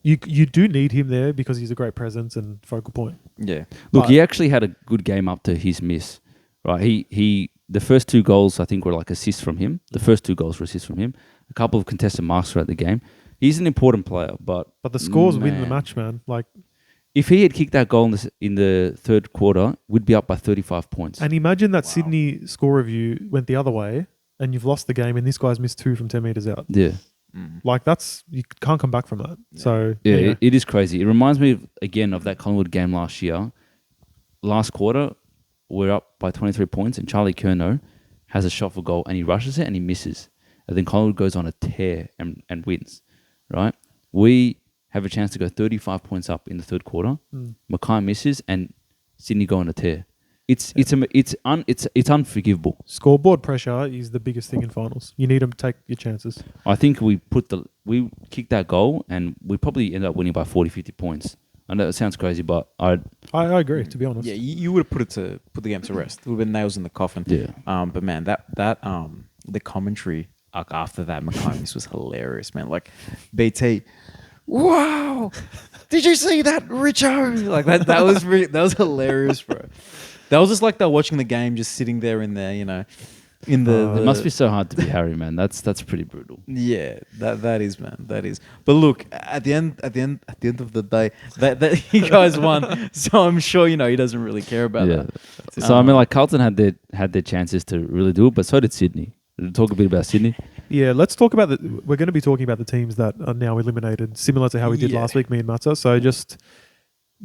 you do need him there because he's a great presence and focal point. Yeah. Look, he actually had a good game up to his miss, right? He the first 2 goals I think were like assists from him. The first 2 goals were assists from him. A couple of contested marks throughout the game. He's an important player, but the scores win the match, man. Like, if he had kicked that goal in the third quarter, we'd be up by 35 points. And imagine that Sydney score review went the other way, and you've lost the game, and this guy's missed 2 from 10 meters out. Yeah. Like, you can't come back from that. Yeah. So yeah, it is crazy. It reminds me again of that Collingwood game last year. Last quarter, we're up by 23 points, and Charlie Curnow has a shot for goal, and he rushes it and he misses. And then Collingwood goes on a tear and wins, right? We have a chance to go 35 points up in the third quarter. Mackay misses, and Sydney go on a tear. it's unforgivable. Scoreboard pressure is the biggest thing in finals. You need to take your chances. I think we kicked that goal and we probably ended up winning by 40, 50 points. I know it sounds crazy, but I agree, to be honest. Yeah, you would have put the game to rest. It would have been nails in the coffin. Yeah. But man, that the commentary after that McComas was hilarious, man. Like BT, wow, did you see that, Richo? Like that was hilarious, bro. That was just like they're watching the game, just sitting there in there, you know. It must be so hard to be Harry, man. That's pretty brutal. Yeah, that is, man. That is. But look, at the end of the day, that you guys won. So I'm sure he doesn't really care about that. So I mean, like Carlton had their chances to really do it, but so did Sydney. Talk a bit about Sydney. Yeah, let's talk about we're going to be talking about the teams that are now eliminated, similar to how we did last week, me and Matsa. So just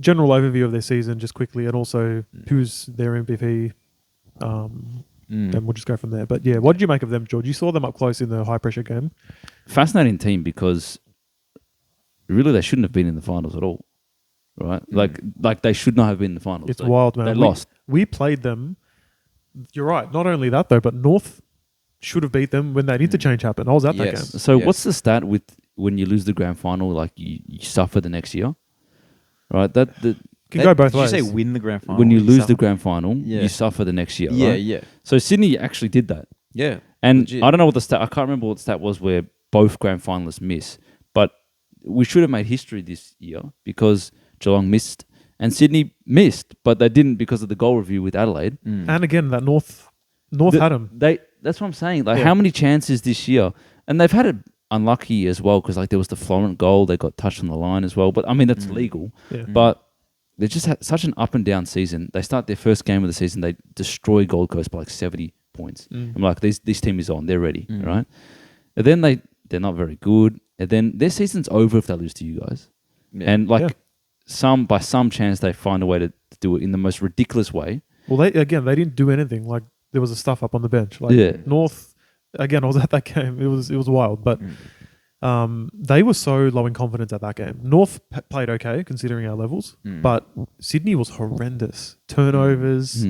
general overview of their season, just quickly, and also who's their MVP. And we'll just go from there. But yeah, what did you make of them, George? You saw them up close in the high pressure game. Fascinating team because really they shouldn't have been in the finals at all, right? Like they should not have been in the finals. It's wild, man. They lost. We played them. You're right. Not only that though, but North should have beat them when that interchange happened. I was at that game. So what's the stat with when you lose the grand final? Like you suffer the next year, right? Can go both ways. Did you say win the grand final? When you lose the grand final, you suffer the next year, right? Yeah. So Sydney actually did that. Yeah. And legit. I don't know what the stat, I can't remember what the stat was where both grand finalists miss, but we should have made history this year because Geelong missed and Sydney missed, but they didn't because of the goal review with Adelaide. And again, that North had them. That's what I'm saying. Like how many chances this year? And they've had it unlucky as well because like there was the Florent goal, they got touched on the line as well. But I mean, that's legal. Yeah. But they just had such an up and down season. They start their first game of the season, they destroy Gold Coast by like 70 points. I'm like, this team is on, they're ready, right? And then they're not very good. And then their season's over if they lose to you guys. Yeah. And like by some chance they find a way to do it in the most ridiculous way. Well, they didn't do anything. Like there was a stuff up on the bench. Like North, again, I was at that game. It was wild, but. They were so low in confidence at that game. North played okay considering our levels, but Sydney was horrendous. Turnovers,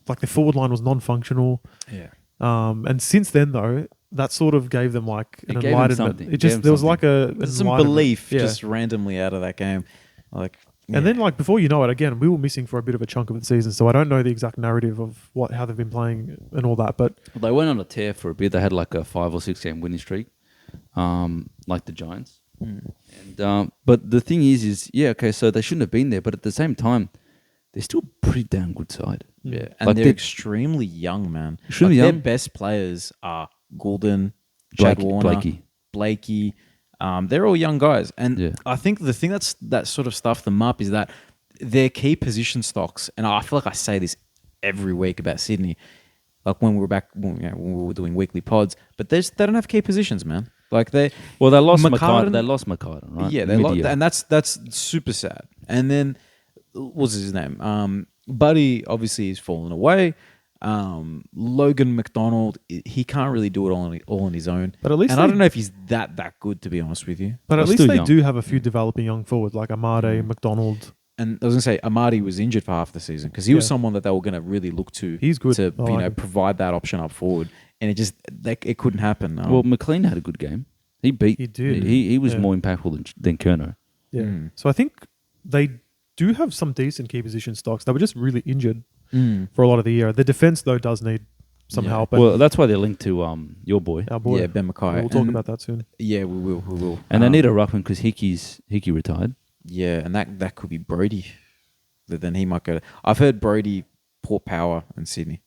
like the forward line was non-functional. Yeah. And since then though, that sort of gave them like an enlightenment. It just there was like some belief just randomly out of that game, like. Yeah. And then, like before you know it, again we were missing for a bit of a chunk of the season, so I don't know the exact narrative of how they've been playing and all that. But they went on a tear for a bit. They had like a 5 or 6 game winning streak. Like the Giants. And but the thing is okay, so they shouldn't have been there, but at the same time, they're still a pretty damn good side. Yeah, and like they're extremely young, man. Extremely young. Their best players are Goulden, Chad Warner, Blakey. They're all young guys, and I think the thing that sort of stuffed them up is that their key position stocks, and I feel like I say this every week about Sydney, like when we were doing weekly pods, but they don't have key positions, man. Like they lost McCartan. They lost McCartan, right? Yeah, and that's super sad. And then what's his name? Buddy obviously is fallen away. Logan McDonald, he can't really do it all on his own. But at least I don't know if he's that good, to be honest with you. But at least they do have a few developing young forwards like Amade, McDonald. And I was going to say, Amadi was injured for half the season because he was someone that they were going to really look to. He's good. To provide that option up forward, and it couldn't happen. Well, McLean had a good game. He did. He was more impactful than Kerno. Yeah. So I think they do have some decent key position stocks. They were just really injured for a lot of the year. The defense though does need some help. Well, that's why they're linked to your boy. Our boy. Yeah, Ben Mackay. We'll talk about that soon. Yeah, we will. And they need a ruckman because Hickey retired. Yeah, and that could be Brody. But then he might go. I've heard Brody, Port Power, and Sydney.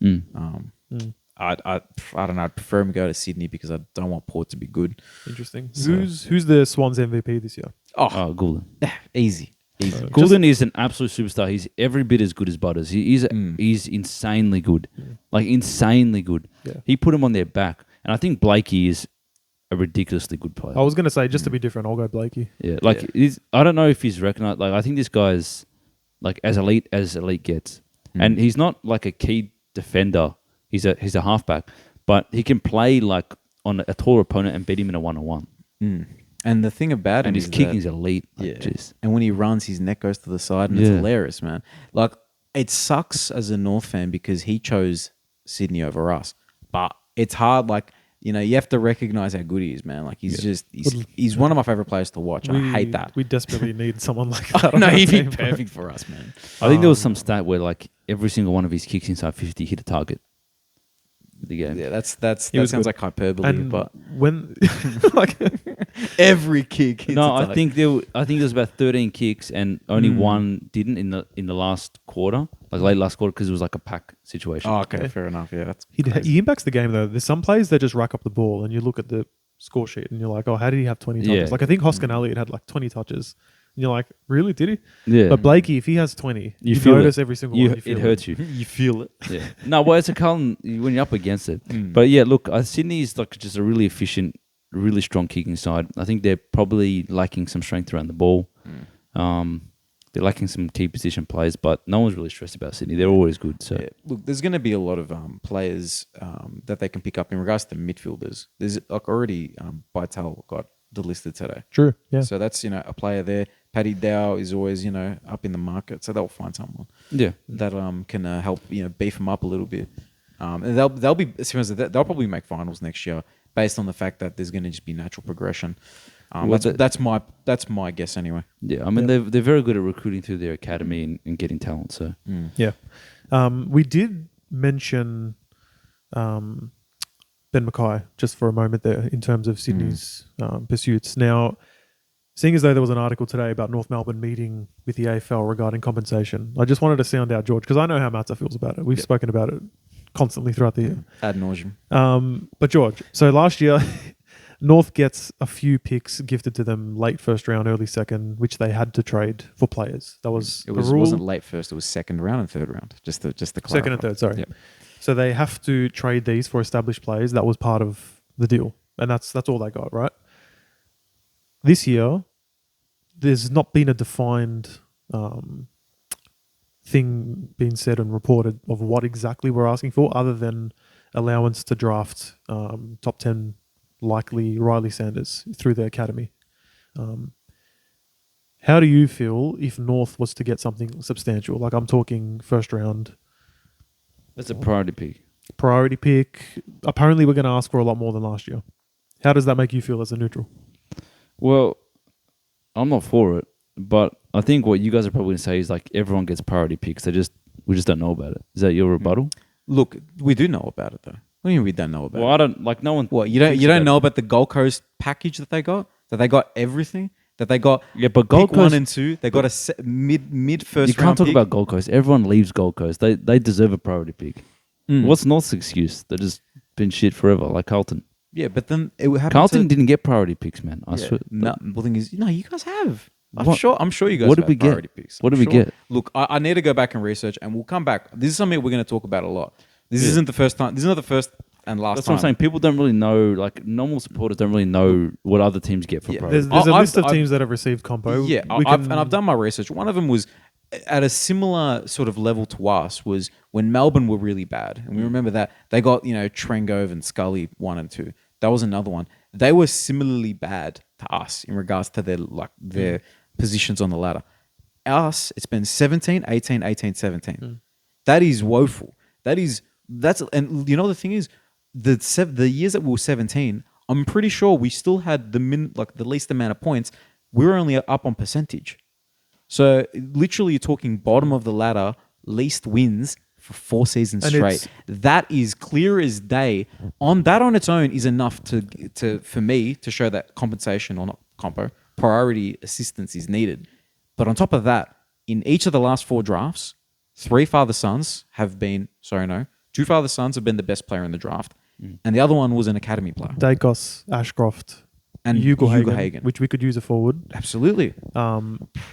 I don't know. I'd prefer him to go to Sydney because I don't want Port to be good. Interesting. So. Who's the Swans MVP this year? Oh, Goulden. Easy. Goulden is an absolute superstar. He's every bit as good as Butters. He's insanely good, like insanely good. Yeah. He put him on their back, and I think Blakey is a ridiculously good player. I was going to say, just to be different, I'll go Blakey. Yeah, I don't know if he's recognized. Like, I think this guy's like as elite gets, and he's not like a key defender. He's a halfback, but he can play like on a taller opponent and beat him in a 1-on-1. And the thing about him and his kicking's elite. Like, and when he runs, his neck goes to the side, and it's hilarious, man. Like it sucks as a North fan because he chose Sydney over us. But it's hard, like, you know, you have to recognize how good he is, man. Like, he's one of my favorite players to watch. I hate that. We desperately need someone like that. No, he'd be team, perfect for us, man. I think there was some stat where like every single one of his kicks inside 50 hit a target. The game. Yeah, that sounds like hyperbole, And but when like every kick hits No, a I target. think there was about 13 kicks and only one didn't in the last quarter, like late last quarter, because it was like a pack situation. Oh, okay, fair enough. Yeah, that's he impacts the game though. There's some plays that just rack up the ball, and you look at the score sheet and you're like, oh, how did he have 20 touches? Yeah. Like I think Hoskin Elliott had like 20 touches. And you're like, really? Did he? Yeah. But Blakey, if he has 20, you feel notice it. every single one. You feel It hurts you. you feel it. Yeah. No, well, it's a Carlton when you're up against it. But yeah, look, Sydney is like just a really efficient, really strong kicking side. I think they're probably lacking some strength around the ball. They're lacking some key position players, but no one's really stressed about Sydney. They're always good. So Yeah. Look, there's going to be a lot of players that they can pick up in regards to midfielders. There's like already Vital got delisted today. True. Yeah. So that's, you know, a player there. Paddy Dow is always, you know, up in the market. So they'll find someone yeah, that can help, you know, beef them up a little bit. And they'll be, they'll probably make finals next year based on the fact that there's going to just be natural progression. Well, that's my guess anyway. yeah. I mean, they're very good at recruiting through their academy and getting talent. So Yeah. We did mention Ben Mackay just for a moment there in terms of Sydney's pursuits. Now, seeing as though there was an article today about North Melbourne meeting with the AFL regarding compensation, I just wanted to sound out George because I know how Matsa feels about it. We've spoken about it constantly throughout the year. Ad nauseum. But George, so last year, North gets a few picks gifted to them late first round, early second, which they had to trade for players. That was It a rule. wasn't late first. It was second round and third round. Just to clarify. Second and third, sorry. Yep. So they have to trade these for established players. That was part of the deal. And that's all they got, right? This year, there's not been a defined thing being said and reported of what exactly we're asking for other than allowance to draft top 10 likely Riley Sanders through the academy. How do you feel if North was to get something substantial? Like I'm talking first round, that's a priority pick. priority pick. Apparently, we're going to ask for a lot more than last year. How does that make you feel as a neutral? Well, I'm not for it, but I think what you guys are probably going to say is like everyone gets priority picks. We just don't know about it. Is that your rebuttal? Look, we do know about it though. What do you mean we don't know about it? Well, I don't like no one. What you thinks don't about know it. about the Gold Coast package that they got? That they got everything? That they got Yeah, but Gold pick 1 Coast. and 2. They got a mid first You can't round talk pick. about Gold Coast. Everyone leaves Gold Coast. They deserve a priority pick. What's North's excuse? They've just been shit forever, like Carlton. Yeah, but then it happened. Carlton didn't get priority picks, man. I swear. No, the thing is, no, you guys have. I'm What? sure you guys What have did we get? priority picks. What I'm did we sure. get? Look, I need to go back and research and we'll come back. This is something we're going to talk about a lot. This isn't the first time. This is not the first and last That's time. what I'm saying. People don't really know, like normal supporters don't really know what other teams get for Yeah. priority. There's a I've- list of I've- teams that have received compo. Yeah, I've done my research. One of them was at a similar sort of level to us was when Melbourne were really bad. And we remember that they got, you know, Trengove and Scully 1 and 2. That was another one. They were similarly bad to us in regards to their positions on the ladder. Us, it's been 17, 18, 18, 17. That is woeful. And you know the thing is, the years that we were 17, I'm pretty sure we still had the least amount of points. We were only up on percentage. So literally, you're talking bottom of the ladder, least wins for 4 seasons And straight. That is clear as day. On its own is enough for me to show that compensation or not compo priority assistance is needed. But on top of that, in each of the last 4 drafts, 2 father-sons have been the best player in the draft. And the other one was an academy player. Dacos, Ashcroft, And Ugelhagen, which we could use a forward. Absolutely.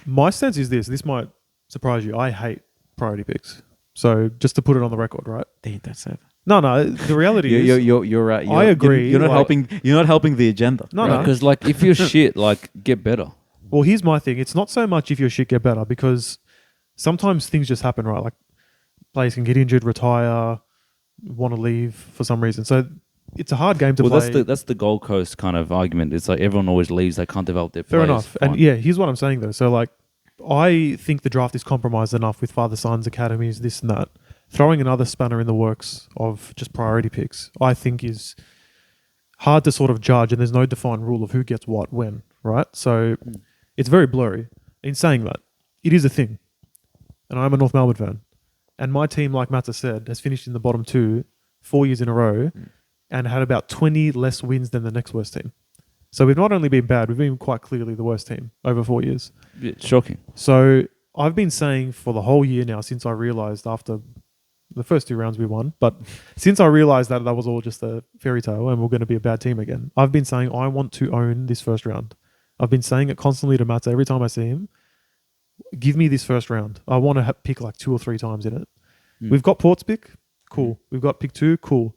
My stance is this might surprise you. I hate priority picks. So just to put it on the record, right? That's it. No, the reality is... You're I agree, You're not like- helping the agenda. No, no. Because like if you're shit, like get better. Well, here's my thing. It's not so much if your shit get better because sometimes things just happen, right? Like players can get injured, retire, want to leave for some reason. So it's a hard game to play. That's the Gold Coast kind of argument. It's like everyone always leaves. They can't develop their Fair players. enough. And Fine. yeah, here's what I'm saying though. So like I think the draft is compromised enough with father-sons, academies, this and that. Throwing another spanner in the works of just priority picks, I think is hard to sort of judge, and there's no defined rule of who gets what when, right? So it's very blurry. In saying that, it is a thing. And I'm a North Melbourne fan. And my team, like Matsa said, has finished in the bottom 2 4 years in a row and had about 20 less wins than the next worst team. So we've not only been bad, we've been quite clearly the worst team over 4 years. It's shocking. So I've been saying for the whole year now, since I realised after the first 2 rounds we won, but since I realised that was all just a fairy tale and we're going to be a bad team again, I've been saying I want to own this first round. I've been saying it constantly to Matsa every time I see him. Give me this first round. I want to pick like 2 or 3 times in it. We've got Port's pick. Cool. We've got pick 2. Cool.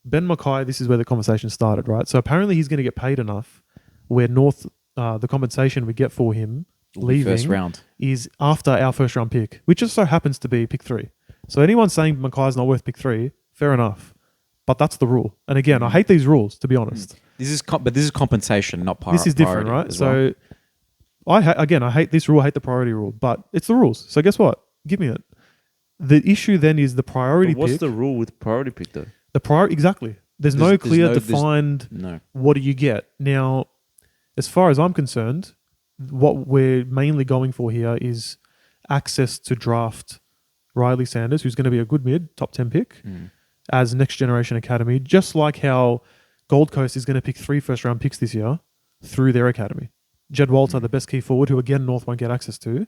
Ben Mackay, this is where the conversation started, right? So apparently he's going to get paid enough where North, the compensation we get for him leaving first round is after our first round pick, which just so happens to be pick 3. So anyone saying Mackay's not worth pick 3, fair enough. But that's the rule. And again, I hate these rules, to be honest. This is compensation, not priority. This is different, right? So I hate this rule, I hate the priority rule, but it's the rules. So guess what? Give me it. The issue then is the priority But what's pick. the rule with priority pick though? The priority, exactly. There's no clear defined what do you get. Now, as far as I'm concerned, what we're mainly going for here is access to draft Riley Sanders, who's going to be a good mid, top 10 pick, as next generation academy, just like how Gold Coast is going to pick 3 first round picks this year through their academy. Jed Walter, the best key forward, who again North won't get access to.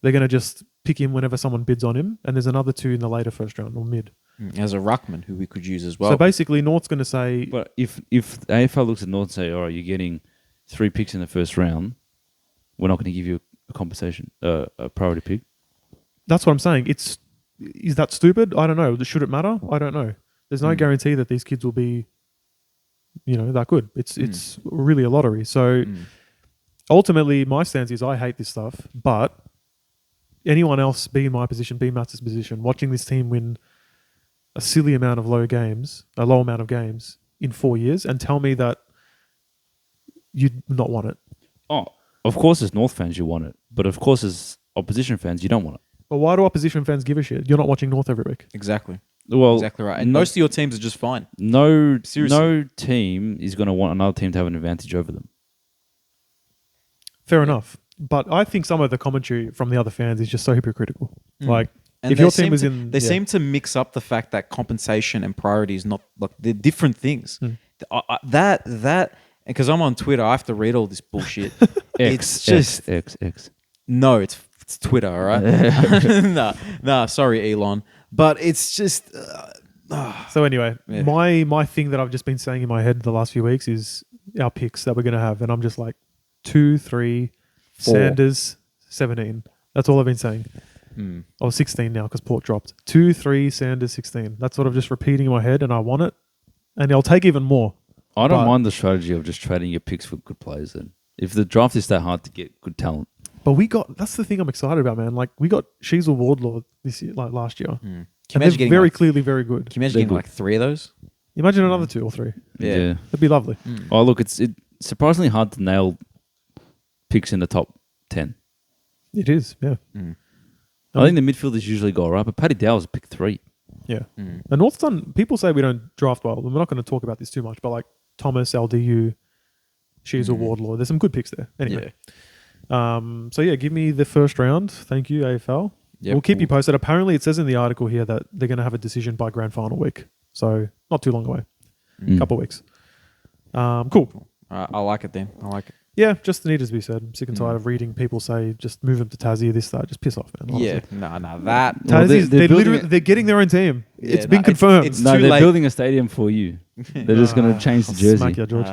They're going to just pick him whenever someone bids on him, and there's another 2 in the later first round or mid. As a ruckman who we could use as well. So basically, North's going to say... But if the AFL looks at North and say, all right, you're getting 3 picks in the first round, we're not going to give you a compensation, a priority pick. That's what I'm saying. Is that stupid? I don't know. Should it matter? I don't know. There's no guarantee that these kids will be, that good. It's really a lottery. So ultimately, my stance is I hate this stuff, but anyone else be in my position, be in Matsa's position, watching this team win a silly amount of low amount of games in 4 years and tell me that you'd not want it. Oh, of course as North fans you want it, but of course as opposition fans you don't want it. But why do opposition fans give a shit? You're not watching North every week. Exactly. Well, exactly right. And most of your teams are just fine. No Seriously. team is going to want another team to have an advantage over them. Fair enough. But I think some of the commentary from the other fans is just so hypocritical. Like, And if your team was in... They seem to mix up the fact that compensation and priority is not... Like, they're different things. Because I'm on Twitter, I have to read all this bullshit. X. No, it's Twitter, all right? Nah, sorry, Elon. But it's just... So anyway, my thing that I've just been saying in my head the last few weeks is our picks that we're going to have. And I'm just like 2, 3, 4. Sanders, 17. That's all I've been saying. Or 16 now because Port dropped. 2, 3, Sanders, 16. That's what I'm just repeating in my head and I want it. And I'll take even more. I don't mind the strategy of just trading your picks for good players then. If the draft is that hard to get good talent. But that's the thing I'm excited about, man. Like, we got Sheasel Wardlaw this year, like last year. Can and they're very clearly very good. Can you imagine getting like 3 of those? Imagine another 2 or 3. Yeah. That'd be lovely. Oh, look, it's surprisingly hard to nail picks in the top 10. It is, yeah. I think the midfielders usually go right, but Paddy Dowell's pick 3. Yeah. The North's done... People say we don't draft well. We're not going to talk about this too much, but like Thomas, LDU, Sheasel Wardlaw, there's some good picks there. Anyway. So yeah, give me the first round. Thank you, AFL. Yep, we'll keep you posted. Apparently, it says in the article here that they're going to have a decision by grand final week. So not too long away. Couple of weeks. Cool. I like it then. I like it. Yeah, just needed to be said. I'm sick and tired of reading people say, just move them to Tassie, this, that. Just piss off, man. Honestly. That. Tassie's, they're getting their own team. Yeah, it's been confirmed. It's no, too they're late. building a stadium for you. They're just going to change the jersey. Smack you, George.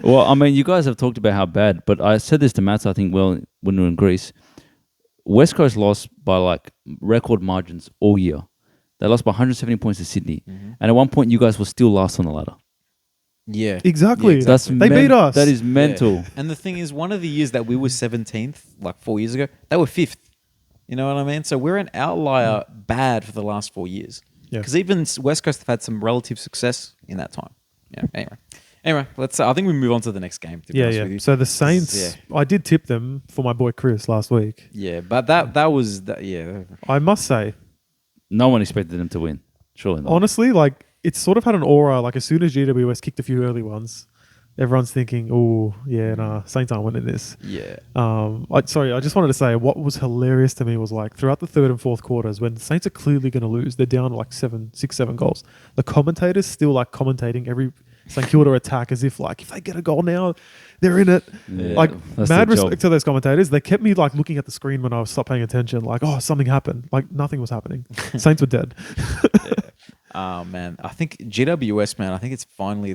Well, I mean, you guys have talked about how bad, but I said this to Matsa, I think, when we were in Greece. West Coast lost by like record margins all year. They lost by 170 points to Sydney. And at one point, you guys were still last on the ladder. Yeah. Exactly. They beat us. That is mental. Yeah. And the thing is, one of the years that we were 17th, like 4 years ago, they were 5th. You know what I mean? So we're an outlier bad for the last 4 years. Yeah. Because even West Coast have had some relative success in that time. Yeah. Anyway, let's. I think we move on to the next game. To be honest with you. So the Saints, I did tip them for my boy Chris last week. Yeah, but that was that. Yeah, I must say, No one expected them to win. Surely not. honestly, like it's sort of had an aura. Like as soon as GWS kicked a few early ones, everyone's thinking, "Oh, yeah, nah, Saints aren't winning this." yeah. I just wanted to say what was hilarious to me was like throughout the third and fourth quarters when the Saints are clearly going to lose, they're down like 7 goals. The commentators still like commentating every St Kilda attack as if like if they get a goal now, they're in it. Yeah, Like that's mad their respect job. to those commentators. They kept me like looking at the screen when I was stopped paying attention. Like oh something happened. Like nothing was happening. Saints were dead. Man, I think GWS, man. I think it's finally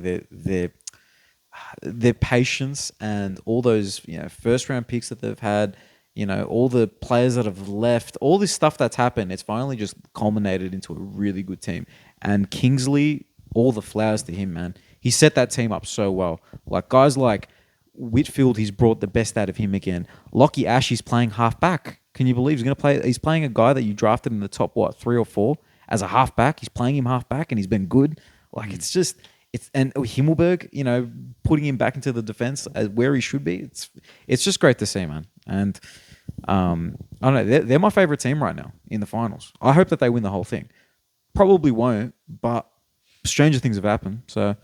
their patience and all those first round picks that they've had. All the players that have left, all this stuff that's happened. It's finally just culminated into a really good team. And Kingsley, all the flowers to him, man. He set that team up so well. Like guys like Whitfield, he's brought the best out of him again. Lockie Ash, he's playing half back. Can you believe he's going to play? He's playing a guy that you drafted in the top 3 or 4 as a half back. He's playing him half back, and he's been good. Like and Himmelberg, putting him back into the defense where he should be. It's just great to see, man. And I don't know. They're my favorite team right now in the finals. I hope that they win the whole thing. Probably won't, but stranger things have happened. So,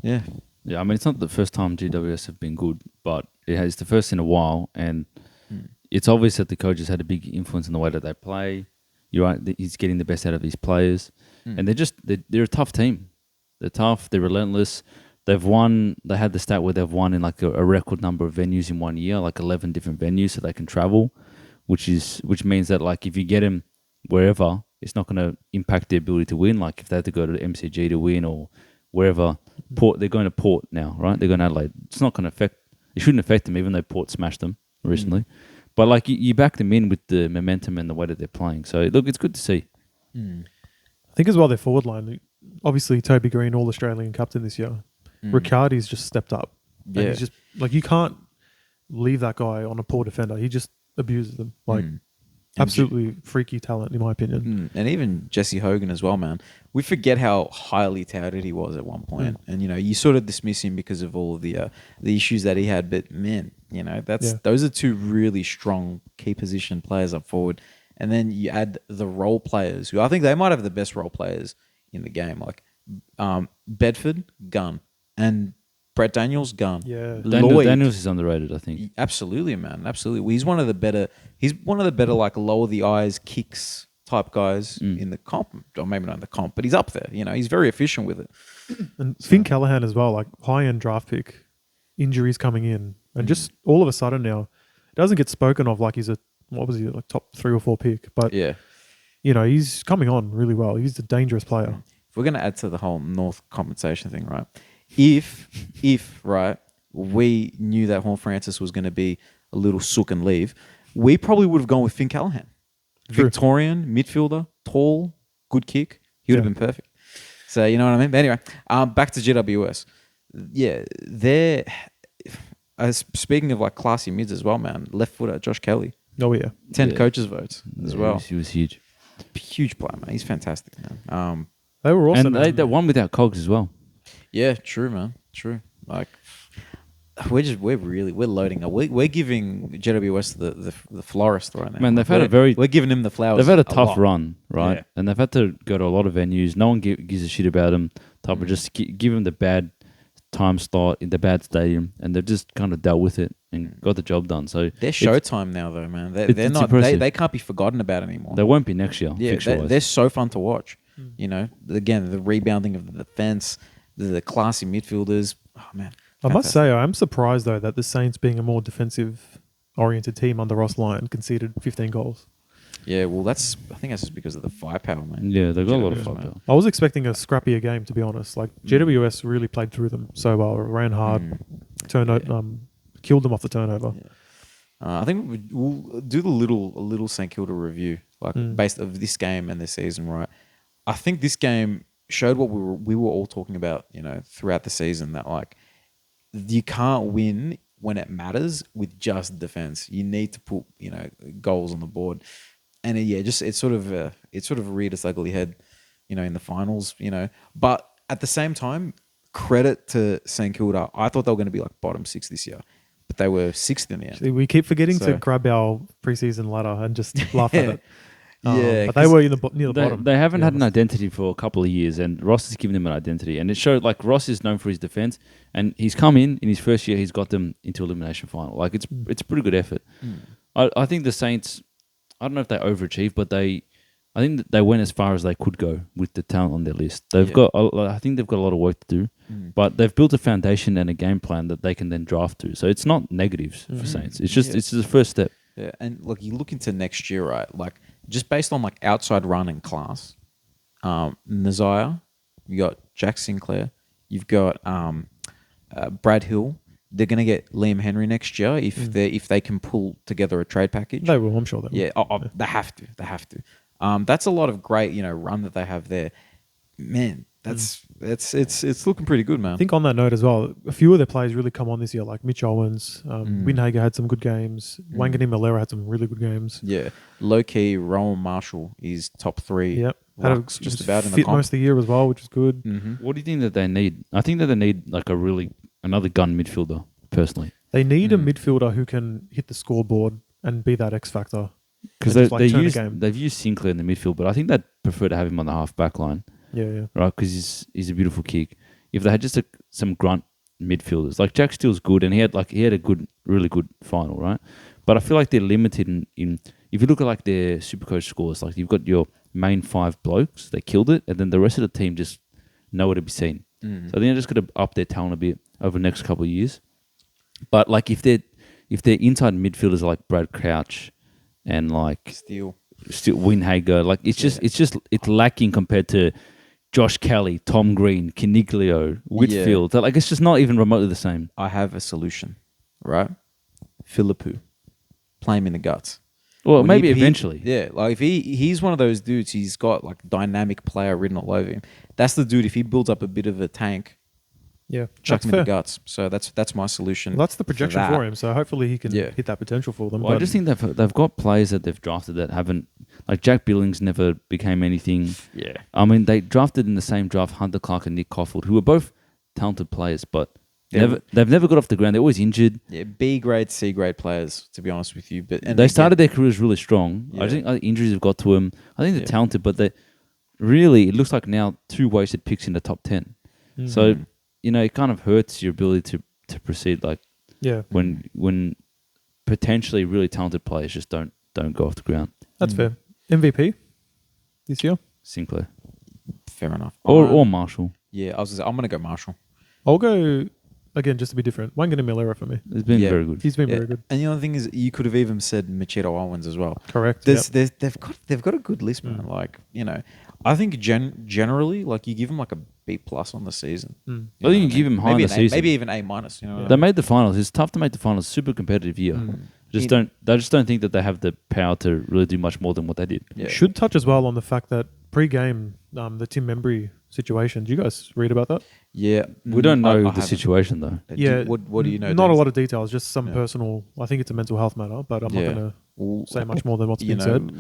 yeah. Yeah, I mean, it's not the first time GWS have been good, but it's the first in a while, and it's obvious that the coach has had a big influence in the way that they play. You're right, he's getting the best out of his players, and they're a tough team. They're tough, they're relentless. They've won. They had the stat where they've won in like a record number of venues in 1 year, like 11 different venues, so they can travel, which means that like if you get them wherever, it's not going to impact their ability to win. Like if they have to go to the MCG to win or wherever. Port, they're going to Port now, right? They're going to Adelaide. It's not going to affect. It shouldn't affect them, even though Port smashed them recently. But like you back them in with the momentum and the way that they're playing. So look, it's good to see. I think as well their forward line. Obviously, Toby Green, all Australian captain this year. Riccardi's just stepped up. Yeah. And he's just like you can't leave that guy on a poor defender. He just abuses them. Like absolutely freaky talent, in my opinion. And even Jesse Hogan as well, man. We forget how highly touted he was at one point. And you sort of dismiss him because of all of the issues that he had. But man, those are two really strong key position players up forward. And then you add the role players, who I think they might have the best role players in the game, like Bedford, gun, and Brett Daniels, gun. Yeah. Daniels is underrated, I think. Absolutely, man. Absolutely. He's one of the better like lower the eyes kicks type guys in the comp, or maybe not in the comp, but he's up there. He's very efficient with it. And Finn Callahan as well, like high end draft pick, injuries coming in, and just all of a sudden now, it doesn't get spoken of like he's like top 3 or 4 pick, but Yeah. He's coming on really well. He's a dangerous player. If we're going to add to the whole North compensation thing, right? If right, we knew that Horn Francis was going to be a little sook and leave, we probably would have gone with Finn Callahan. True. Victorian midfielder, tall, good kick. He would have been perfect. So you know what I mean. But anyway, back to GWS. Yeah, they're speaking of like classy mids as well, man. Left footer Josh Kelly. Oh yeah, 10 coaches votes as well. He was huge. Huge player, man. He's fantastic, man. they were awesome. And they won without Cogs as well. Yeah, true, man. True. Like we're loading up. We're giving GWS the florist right now. Man, they've Like, had we're giving him the flowers. They've had a tough lot. run, right? Yeah. And they've had to go to a lot of venues. No one gives a shit about them. Type of just give them the bad time slot in the bad stadium, and they've just kind of dealt with it and got the job done. So They're showtime now, though, man. They're it's not. impressive. They can't be forgotten about anymore. they won't be next year. Yeah, fixture-wise. they're so fun to watch. Again, the rebounding of the defense, the classy midfielders. Oh man, I must fantastic. say, I'm surprised though that the Saints, being a more defensive-oriented team under Ross Lyon, conceded 15 goals. Yeah, well, I think that's just because of the firepower, man. Yeah, they've got a lot of GWS, firepower. man. I was expecting a scrappier game, to be honest. Like GWS really played through them so well, ran hard, killed them off the turnover. I think we'll do a little St Kilda review, like based of this game and this season, right? I think this game showed what we were all talking about, throughout the season, that like you can't win when it matters with just defense. You need to put goals on the board, and it sort of reared its ugly head, in the finals, But at the same time, credit to St Kilda. I thought they were going to be like bottom 6 this year, but they were 6th in the end. See, we keep forgetting to So- grab our preseason ladder and just laugh at it. Yeah, but they were near the bottom. They haven't to be had an honest. identity for a couple of years, and Ross has given them an identity. And it showed, like, Ross is known for his defense, and he's come in his first year, he's got them into elimination final. Like, it's a pretty good effort. I think the Saints, I don't know if they overachieved, but I think that they went as far as they could go with the talent on their list. I think they've got a lot of work to do, but they've built a foundation and a game plan that they can then draft to. So it's not negatives for Saints. It's just it's the first step. Yeah, and look, you look into next year, right? Like, just based on like outside run and class, Nazire, you got Jack Sinclair, you've got Brad Hill. They're going to get Liam Henry next year if they can pull together a trade package. They will, I'm sure. Yeah, they have to. They have to. That's a lot of great, run that they have there. Man, it's looking pretty good, man. I think on that note as well, a few of their players really come on this year, like Mitch Owens, Windhager had some good games, Wangani Malera had some really good games. Yeah, low key, Rowan Marshall is top 3. Yep, Just about in the fit comp. most of the year as well, which is good. What do you think that they need? I think that they need like another gun midfielder, personally. They need a midfielder who can hit the scoreboard and be that X factor. Because and just, like, turn the game. they've used Sinclair in the midfield, but I think they'd prefer to have him on the half back line, Yeah. right? Because he's a beautiful kick. If they had just some grunt midfielders, like Jack Steele's good, and he had a really good final, right? But I feel like they're limited in if you look at like their Supercoach scores, like you've got your main 5 blokes, they killed it, and then the rest of the team just nowhere to be seen. So I think they're just going to up their talent a bit over the next couple of years. But like if their inside midfielders are like Brad Crouch and like Steele Windhager, like it's lacking compared to Josh Kelly, Tom Green, Caniglio, Whitfield. Like it's just not even remotely the same. I have a solution, right? Philippou, play him in the guts. Well, maybe If he- eventually. Yeah, like if he's one of those dudes, he's got like dynamic player written all over him. That's the dude. If he builds up a bit of a tank, Yeah, chuck that's him fair. in the guts. So that's my solution. Well, that's the projection that. for him. So hopefully he can hit that potential for them. Well, I But just think they've got players that they've drafted that haven't, like Jack Billings never became anything. Yeah. I mean, they drafted in the same draft Hunter Clark and Nick Coffield, who were both talented players, but they've never got off the ground. They're always injured. Yeah, B grade, C grade players, to be honest with you. But They started their careers really strong. Yeah. I think injuries have got to them. I think they're talented, but it looks like now 2 wasted picks in the top 10. So, it kind of hurts your ability to proceed. Like when potentially really talented players just don't go off the ground. that's fair. MVP this year? Sinclair Fair enough. or Marshall. Yeah, I'm gonna go Marshall. I'll go, again, just to be different. Wangani Malera for me. It's been Yeah. very good. He's been Yeah. very good. And the other thing is, you could have even said Machado Owens as well. Correct. They've got a good list, man. Like I think generally, like you give them like a B+ on the season. I think you give him high in maybe the an season. maybe even A-. They made the finals. It's tough to make the finals. Super competitive year. They just don't think that they have the power to really do much more than what they did. Yeah. Should touch as well on the fact that pre-game, the Tim Membry situation. Did you guys read about that? Yeah, We don't I know the haven't. situation though. Yeah. What do you know? Not a Dennis? lot of details, just some personal. I think it's a mental health matter, but I'm not going to Well, say much more than what's been said.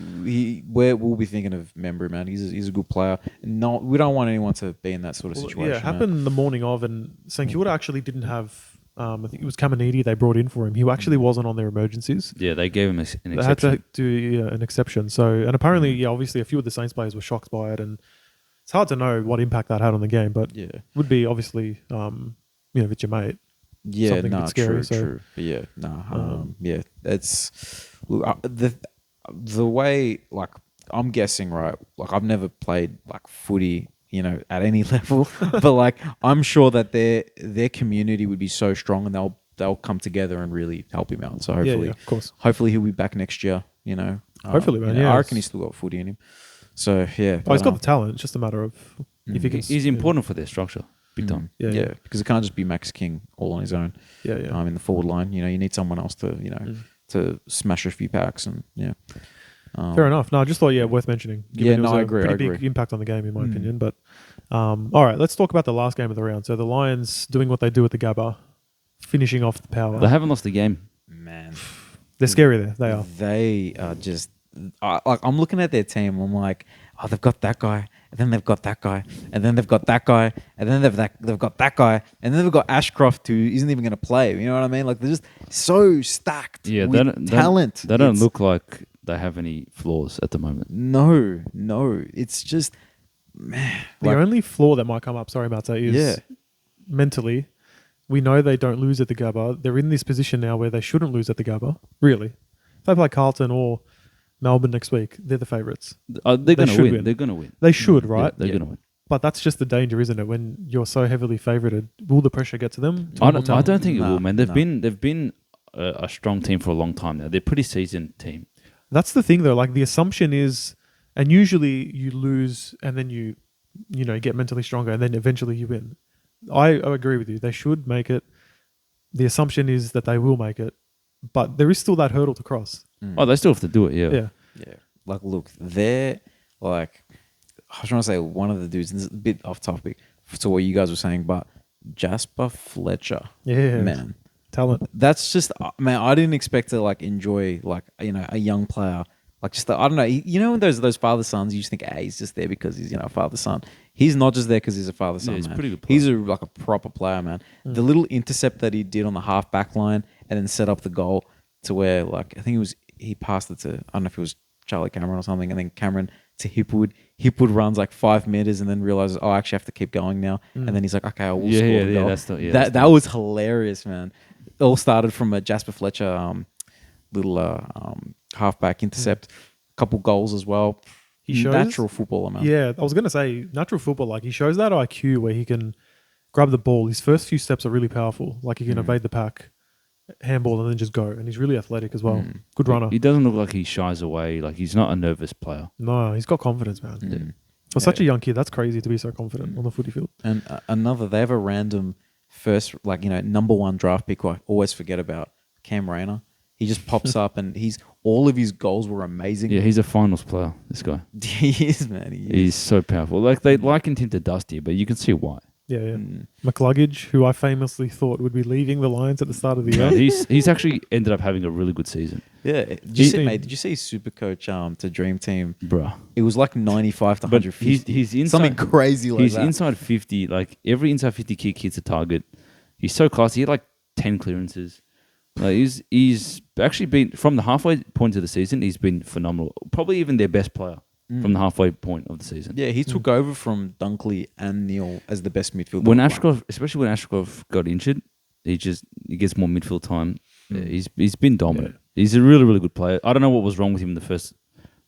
We'll be thinking of Membry, man. He's a good player. No, we don't want anyone to be in that sort of Well, situation. yeah, it happened the morning of, and St Kilda actually didn't have. I think it was Caminiti they brought in for him. He actually wasn't on their emergencies. Yeah, they gave him an exception. They had to do an exception. So, and apparently, obviously, a few of the Saints players were shocked by it, and it's hard to know what impact that had on the game. But Yeah. would be obviously, if it's your mate. Yeah, something a bit scary, true, so- true. But yeah, yeah, it's look, the way like I'm guessing, right? Like I've never played like footy, at any level, but like I'm sure that their community would be so strong, and they'll come together and really help him out. So hopefully, of course. hopefully he'll be back next year. Hopefully, man, yeah. I reckon he's still got footy in him. So yeah, Oh, he's got the talent. It's just a matter of if he can. He's important for their structure, big time. Yeah. because it can't just be Max King all on his own. Yeah. In the forward line, you need someone else to to smash a few packs and Fair enough. No, I just thought, worth mentioning. Yeah, it was no, I a agree, Pretty I big agree. impact on the game, in my opinion. But all right, let's talk about the last game of the round. So the Lions doing what they do at the Gabba, finishing off the power. They haven't lost the game. Man, They're scary there. They are. They are just I'm looking at their team. I'm like, oh, they've got that guy, and then they've got that guy, and then they've got that guy, and then they've got that guy, and then they've got Ashcroft who isn't even going to play. You know what I mean? Like they're just so stacked with talent. They don't look like they have any flaws at the moment. No, it's just man. The only flaw that might come up, sorry, Matsa, is mentally. We know they don't lose at the Gabba. They're in this position now where they shouldn't lose at the Gabba. Really, if they play Carlton or Melbourne next week, they're the favourites. They're going to win. They're going to win. They should, right? Yeah, they're going to win. But that's just the danger, isn't it? When you're so heavily favoured, will the pressure get to them? I don't think it will, man. They've been a strong team for a long time now. They're a pretty seasoned team. That's the thing, though. Like the assumption is, and usually you lose, and then you get mentally stronger, and then eventually you win. I agree with you. They should make it. The assumption is that they will make it, but there is still that hurdle to cross. Oh, they still have to do it. Yeah. Like, look, they're like, I was trying to say one of the dudes. This is a bit off topic to what you guys were saying, but Jasper Fletcher, man, talent. That's just man. I didn't expect to like enjoy like a young player. Like just I don't know. When those father sons, you just think, he's just there because he's a father son. He's not just there because he's a father son. He's man. a pretty good player. He's like a proper player, man. The little intercept that he did on the half back line and then set up the goal to where like I think he passed it to, I don't know if it was Charlie Cameron or something, and then Cameron to Hipwood. Hipwood runs like 5 meters and then realizes, I actually have to keep going now. And then he's like, okay, I will score the goal. That was hilarious, man. It all started from a Jasper Fletcher little halfback intercept. Couple goals as well. He shows natural footballer, man. Yeah, I was going to say natural football. Like he shows that IQ where he can grab the ball. His first few steps are really powerful. Like he can evade the pack, handball, and then just go. And he's really athletic as well. Good runner. He doesn't look like he shies away. Like he's not a nervous player. No, he's got confidence, man. For such a young kid, that's crazy to be so confident on the footy field. And they have a random first, number 1 draft pick who I always forget about, Cam Rayner. He just pops up and all of his goals were amazing. Yeah, he's a finals player, this guy. He is, man. He's so powerful. Like they likened him to Dusty, but you can see why. Yeah. McCluggage, who I famously thought would be leaving the Lions at the start of the year. He's actually ended up having a really good season. Yeah. Did you see Super Coach to Dream Team? Bruh. It was like 95 to 150. He's inside, something crazy like he's that. He's inside 50. Like every inside 50 kick hits a target. He's so classy. He had like 10 clearances. Like he's actually been, from the halfway point of the season, he's been phenomenal. Probably even their best player from the halfway point of the season. Yeah, he took over from Dunkley and Neil as the best midfielder. When especially when Ashcroft got injured, he gets more midfield time. He's been dominant. Yeah. He's a really, really good player. I don't know what was wrong with him in the first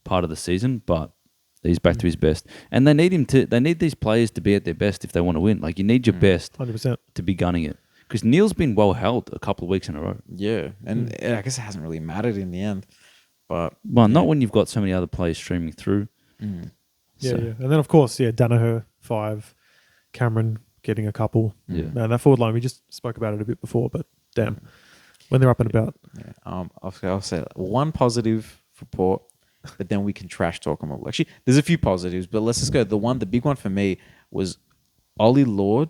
part of the season, but he's back to his best. And they need these players to be at their best if they want to win. Like you need your best 100% to be gunning it. Because Neil's been well held a couple of weeks in a row. Yeah, and I guess it hasn't really mattered in the end. But not when you've got so many other players streaming through. Yeah. And then of course, Danaher 5, Cameron getting a couple. Yeah, man, that forward line we just spoke about it a bit before, but damn, when they're up and about. Yeah. I'll say one positive for Port, but then we can trash talk them all. Actually, there's a few positives, but let's just go. The big one for me was Ollie Lord.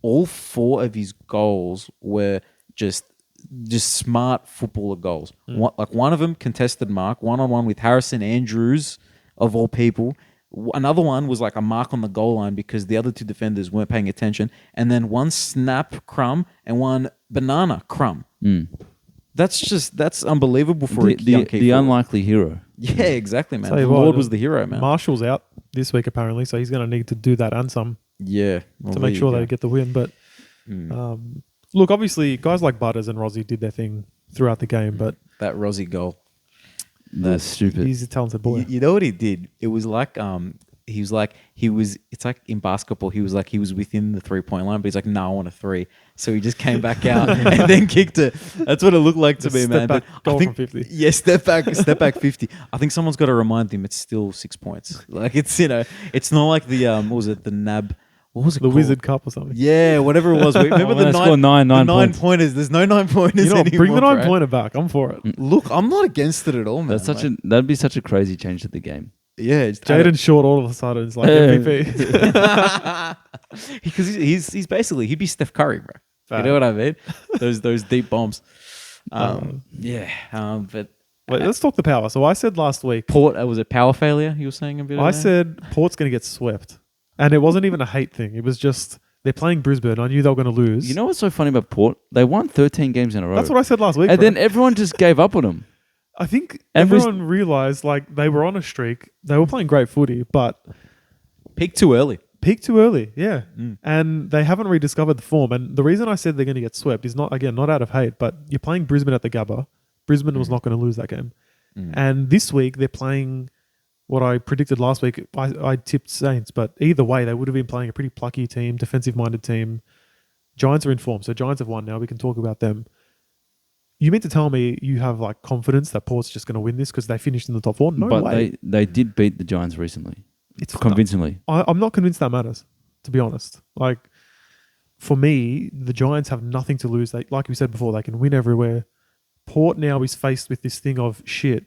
All 4 of his goals were just smart footballer goals. One of them contested mark, 1-on-1 with Harrison Andrews, of all people. Another one was like a mark on the goal line because the other 2 defenders weren't paying attention. And then one snap crumb and one banana crumb. That's unbelievable for a young kid. The unlikely hero. Yeah, exactly, man. Lord was the hero, man. Marshall's out this week apparently, so he's going to need to do that and some. Yeah, to make sure they get the win. But look, obviously, guys like Butters and Rozzy did their thing throughout the game. But that Rozzy goal, that's stupid. He's a talented boy. You know what he did? It was like it's like in basketball. He was within the 3-point line, but he's like, no, I want a 3. So he just came back out and then kicked it. That's what it looked like to me, man. Step back goal from 50. Yeah, step back 50. I think someone's got to remind him it's still 6 points. Like it's it's not like the what was it, the NAB. What was it called? Wizard Cup or something. Yeah, whatever it was. Remember the 9 pointers? There's no 9 pointers anymore. Bring the 9-pointer back. I'm for it. Look, I'm not against it at all, man. That'd be such a crazy change to the game. Yeah, Jaden Short all of a sudden is like MVP. Because he's basically he'd be Steph Curry, bro. You know what I mean? Those deep bombs. But Wait, let's talk the power. So I said last week, Port, was it power failure? You were saying a bit. I of that? said Port's going to get swept, and it wasn't even a hate thing. It was just they're playing Brisbane. I knew they were going to lose. You know what's so funny about Port? They won 13 games in a row. That's what I said last week. And bro. then everyone just gave up on them. I think And everyone realised like they were on a streak. They were playing great footy, but Peaked too early. peaked too early. Yeah, and they haven't rediscovered the form. And the reason I said they're going to get swept is not out of hate, but you're playing Brisbane at the Gabba. Brisbane was not going to lose that game. And this week they're playing what I predicted last week. I tipped Saints, but either way, they would have been playing a pretty plucky team, defensive-minded team. Giants are in form, so Giants have won now. We can talk about them. You mean to tell me you have like confidence that Port's just going to win this because they finished in the top four? No but way. they did beat the Giants recently. It's Convincingly. I'm not convinced that matters, to be honest. Like, for me, the Giants have nothing to lose. They, like we said before, they can win everywhere. Port now is faced with this thing of shit.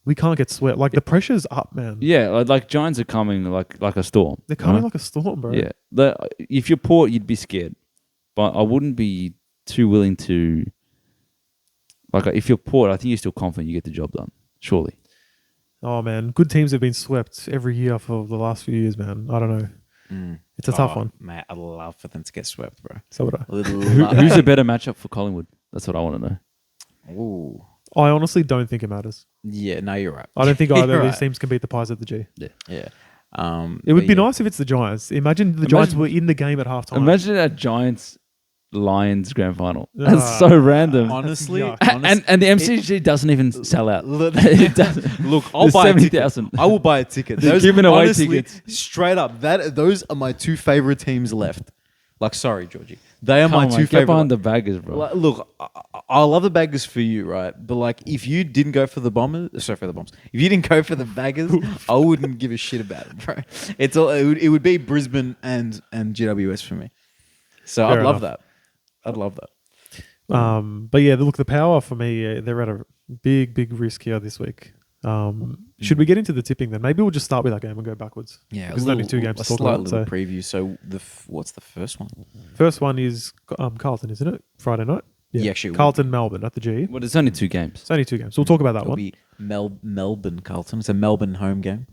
We can't get swept. Like the pressure's up, man. Yeah, like Giants are coming like a storm. They're coming right? like a storm, bro. Yeah. If you're Port, you'd be scared. But I wouldn't be too willing to... Like, if you're Port, I think you're still confident you get the job done. Surely. Oh man, good teams have been swept every year for the last few years, man. I don't know. It's a tough one. Mate, I'd love for them to get swept, bro. So would I. Who's a better matchup for Collingwood? That's what I want to know. Ooh. I honestly don't think it matters. Yeah, no, you're right. I don't think either You're of these right. teams can beat the Pies at the G. Yeah. It would but be yeah. nice if it's the Giants. Imagine the Giants were in the game at halftime. Imagine a Giants Lions grand final. Ah. That's so random. Honestly, Yuck. And the MCG doesn't even sell out. Look, It doesn't. Look, I'll There's buy a ticket. 70,000. I will buy a ticket. They're giving away honestly, tickets. straight up. Those are my two favorite teams left. Like, sorry, Georgie, they are Come my on, two man, get favorite. behind the baggers, bro. Like, look, I love the baggers for you, right? But like, if you didn't go for the Bombers, sorry for the Bombs. If you didn't go for the baggers, I wouldn't give a shit about it, bro. It's all. It would be Brisbane and GWS for me. So Fair I'd love enough. that. I'd love that. But yeah, look, the power for me, they're at a big risk here this week. Should we get into the tipping then? Maybe we'll just start with that game and go backwards. Yeah, There's only two games to talk slight about. little So preview. So what's the first one? first one is Carlton, isn't it? Friday night. Yeah, actually, it will Carlton, Melbourne at the G. Well, it's only 2 games. It's only 2 games. So we'll talk about that It'll one. be Melbourne Carlton. It's a Melbourne home game.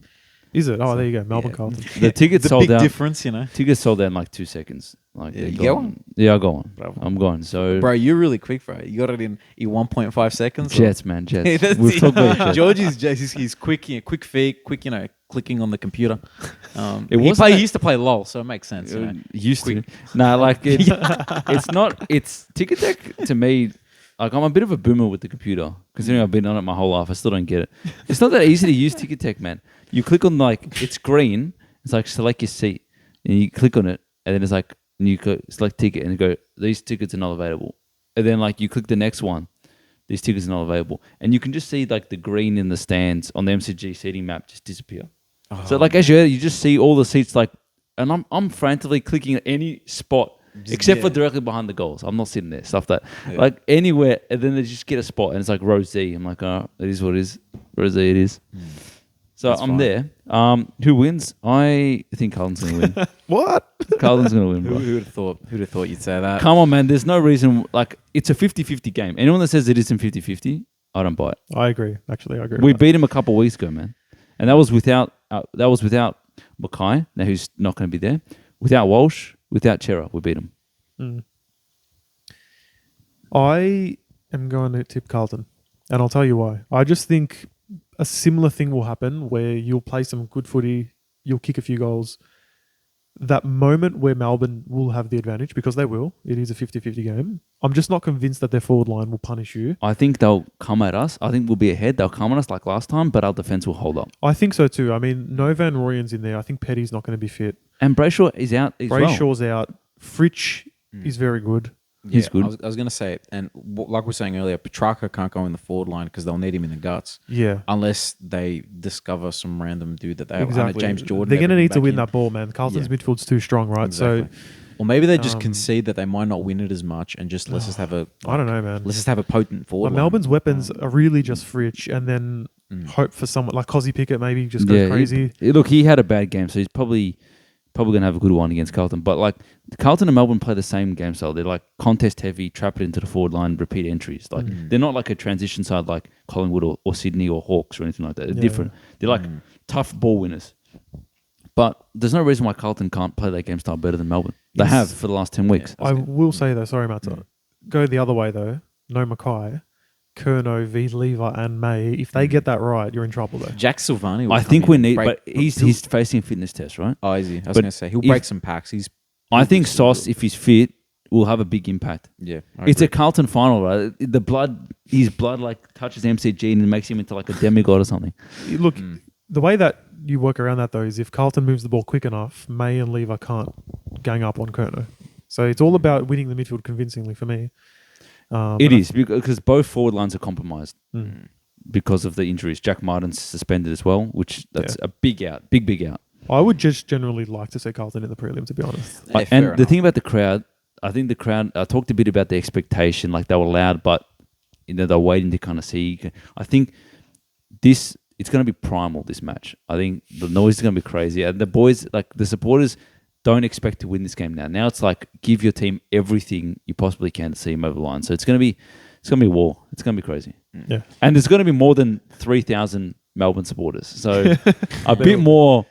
Is it? Oh, there you go. Melbourne, Yeah. Carlton. The tickets The sold big out. difference, you know. Tickets sold out in like 2 seconds. Like Yeah, they're you gone. go on? Yeah, I'll go on. Bravo. I'm going. So Bro, you're really quick, bro. You got it in 1.5 seconds. Jets, man, Jets. That's We've it. talked about Jets. Georgie's Jets. He's quick, quick feet, quick, clicking on the computer. It wasn't He a- used to play LOL, so it makes sense. You know? Used Quick. to. Nah, like it's not. It's Ticketek to me. Like I'm a bit of a boomer with the computer, considering I've been on it my whole life. I still don't get it. It's not that easy to use Ticketek, man. You click on like it's green. It's like select your seat, and you click on it, and then it's like and you select ticket, and you go these tickets are not available. And then like you click the next one, these tickets are not available, and you can just see like the green in the stands on the MCG seating map just disappear. So like as you just see all the seats like, and I'm frantically clicking at any spot. Except for directly behind the goals. I'm not sitting there. Stuff that. Like anywhere. And then they just get a spot and it's like row Z. I'm like, oh, it is what it is. Row Z it is. So That's I'm fine. there. Who wins? I think Carlton's going to win. What? Carlton's going to win, bro. Who would have thought? Who'd have thought you'd say that? Come on, man. There's no reason. Like, it's a 50-50 game. Anyone that says it isn't 50-50, I don't buy it. I agree. Actually, I agree. We with beat him a couple of weeks ago, man. And that was without Mackay, now who's not going to be there. Without Walsh, without Chera, we beat him. that. I am going to tip Carlton, and I'll tell you why. I just think a similar thing will happen where you'll play some good footy, you'll kick a few goals. That moment where Melbourne will have the advantage, because they will. It is a 50-50 game. I'm just not convinced that their forward line will punish you. I think they'll come at us. I think we'll be ahead. They'll come at us like last time, but our defense will hold up. I think so too. I mean, no Van Rooyen's in there. I think Petty's not going to be fit. And Brayshaw is out as well. Brayshaw's out. Fritsch is very good. He's good. I was going to say, and like we were saying earlier, Petrarca can't go in the forward line because they'll need him in the guts. Yeah. Unless they discover some random dude that they have. Exactly. James Jordan. They're going to maybe need to back win in. that ball, man. Carlton's Yeah. midfield's too strong, right? Exactly. So Or maybe they just Um, concede that they might not win it as much and just let's just have a. I don't know, man. Let's just have a potent forward. But line. Melbourne's weapons are really just Fritsch, and then hope for someone like Cozzy Pickett maybe just goes crazy. Look, he had a bad game, so he's probably probably going to have a good one against Carlton. But like Carlton and Melbourne play the same game style. They're like contest heavy, trap it into the forward line, repeat entries. Like they're not like a transition side like Collingwood or Sydney or Hawks or anything like that. They're different. They're like tough ball winners. But there's no reason why Carlton can't play that game style better than Melbourne. They have for the last 10 weeks. I will say though, sorry Matsa, go the other way though. No Mackay, Curnow, V Lever and May. If they get that right, you're in trouble though. Jack Silvani. I think we need, but he's facing a fitness test, right? Oh, is he? I was going to say he'll break some packs. I think Sauce, if he's fit, will have a big impact. Yeah, it's a Carlton final, right? His blood like touches MCG and makes him into like a demigod or something. Look, the way that you work around that though is if Carlton moves the ball quick enough, May and Lever can't gang up on Curnow. So it's all about winning the midfield convincingly for me. It is because both forward lines are compromised because of the injuries. Jack Martin's suspended as well, which that's a big out, big out. I would just generally like to see Carlton in the prelim, to be honest. Yeah, and the thing about the crowd, I think the crowd. I talked a bit about the expectation, like they were loud, but they're waiting to kind of see. I think it's going to be primal. This match, I think the noise is going to be crazy, and the boys, like the supporters, don't expect to win this game now. Now it's like give your team everything you possibly can to see them over the line. So it's going to be war. It's going to be crazy. Yeah, and there's going to be more than 3,000 Melbourne supporters. So a bit more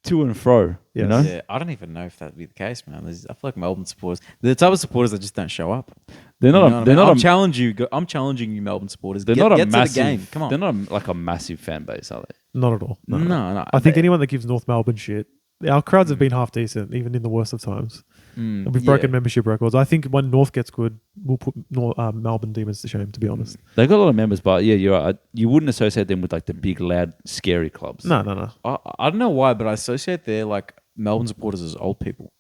to and fro. Yes. You know? Yeah, I don't even know if that'd be the case, man. I feel like Melbourne supporters, the type of supporters that just don't show up. They're not. I'm challenging you, Melbourne supporters. They're get, not a get massive. to the game. Come on. They're not like a massive fan base, are they? not at all. No. I think anyone that gives North Melbourne shit, our crowds have been half decent, even in the worst of times. We've broken membership records. I think when North gets good, we'll put Melbourne Demons to shame, to be honest. They got a lot of members, but yeah, you're right. You wouldn't associate them with like the big, loud, scary clubs. No. I don't know why, but I associate their like Melbourne supporters as old people.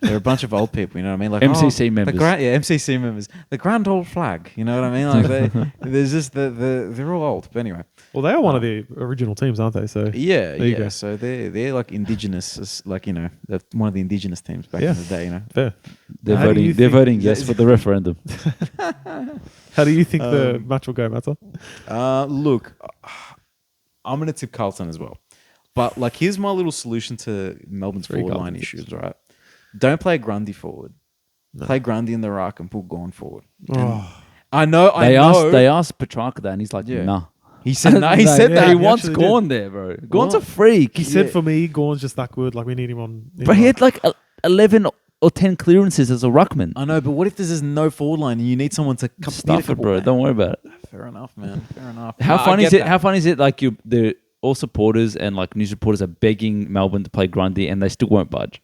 They're a bunch of old people, you know what I mean? Like MCC members. MCC members. The grand old flag, you know what I mean? Like there's just they're all old. But anyway. Well, they are one of the original teams, aren't they? So yeah. So they're like indigenous, like they're one of the indigenous teams back in the day, you know. Fair. They're voting yes for the referendum. How do you think the match will go, Matsa? Look, I'm gonna tip Carlton as well, but like here's my little solution to Melbourne's forward line issues. Right, don't play Grundy forward. No. Play Grundy in the ruck and put Gawn forward. I know. They asked Petrarca that, and he's like, nah. He said no. He said that he wants Gawn there, bro. Gawn's a freak. He said for me, Gawn's just that good. Like we need him on. But he had like 11 or 10 clearances as a ruckman. I know, but what if there's just no forward line and you need someone to stuff it, bro? Don't worry about it. Fair enough, man. Fair enough. How funny is it? How funny is it? Like the all supporters and like news reporters are begging Melbourne to play Grundy, and they still won't budge.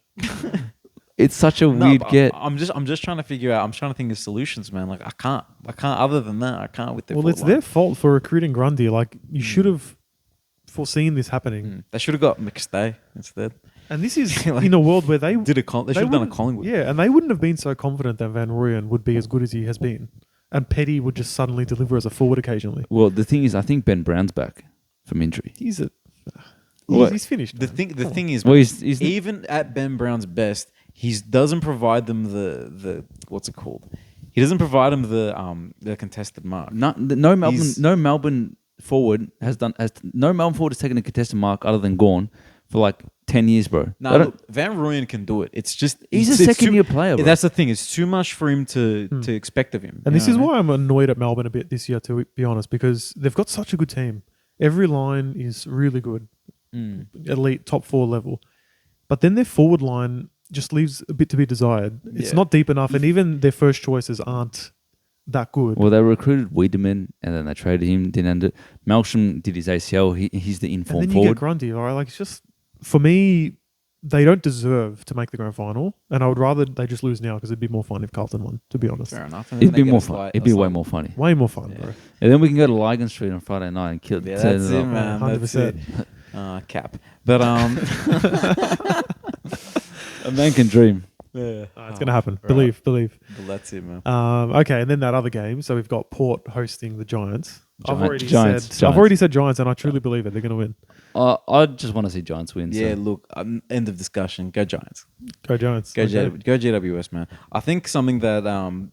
It's such a weird get. I'm just trying to figure out. I'm trying to think of solutions, man. Like I can't. Other than that, I can't with their. Well, it's their fault for recruiting Grundy. Like you should have foreseen this happening. They should have got McStay instead. And this is in a world where they they should have done a Collingwood. Yeah, and they wouldn't have been so confident that Van Rooyen would be as good as he has been, and Petty would just suddenly deliver as a forward occasionally. Well, the thing is, I think Ben Brown's back from injury. He's finished. The thing is, well, he's even at Ben Brown's best, he doesn't provide them the what's it called? He doesn't provide them the contested mark. No Melbourne forward has taken a contested mark other than Gawn for like 10 years, bro. No, Van Rooyen can do it. It's just he's a second-year player, bro. That's the thing. It's too much for him to expect of him. And this is why I'm annoyed at Melbourne a bit this year, to be honest, because they've got such a good team. Every line is really good, elite, top 4 level. But then their forward line just leaves a bit to be desired. It's not deep enough, and even their first choices aren't that good. Well, they recruited Wiedemann, and then they traded him. Didn't end it. Malcolm did his ACL. He's the informed and then forward. You get Grundy, all right? Like it's just, for me, they don't deserve to make the grand final, and I would rather they just lose now because it'd be more fun if Carlton won. To be honest, fair enough. It'd be more fun. It'd be way more funny. Way more fun, bro. And then we can go to Lygon Street on Friday night and kill. Yeah, that's it, man. 100%. Cap. But a man can dream. Yeah, it's going to happen. Right. Believe. But that's it, man. Okay, and then that other game. So we've got Port hosting the Giants. I've already said Giants, and I truly believe it. They're going to win. I just want to see Giants win. Yeah, look, end of discussion. Go Giants. Go Giants. Go GWS, man. I think something that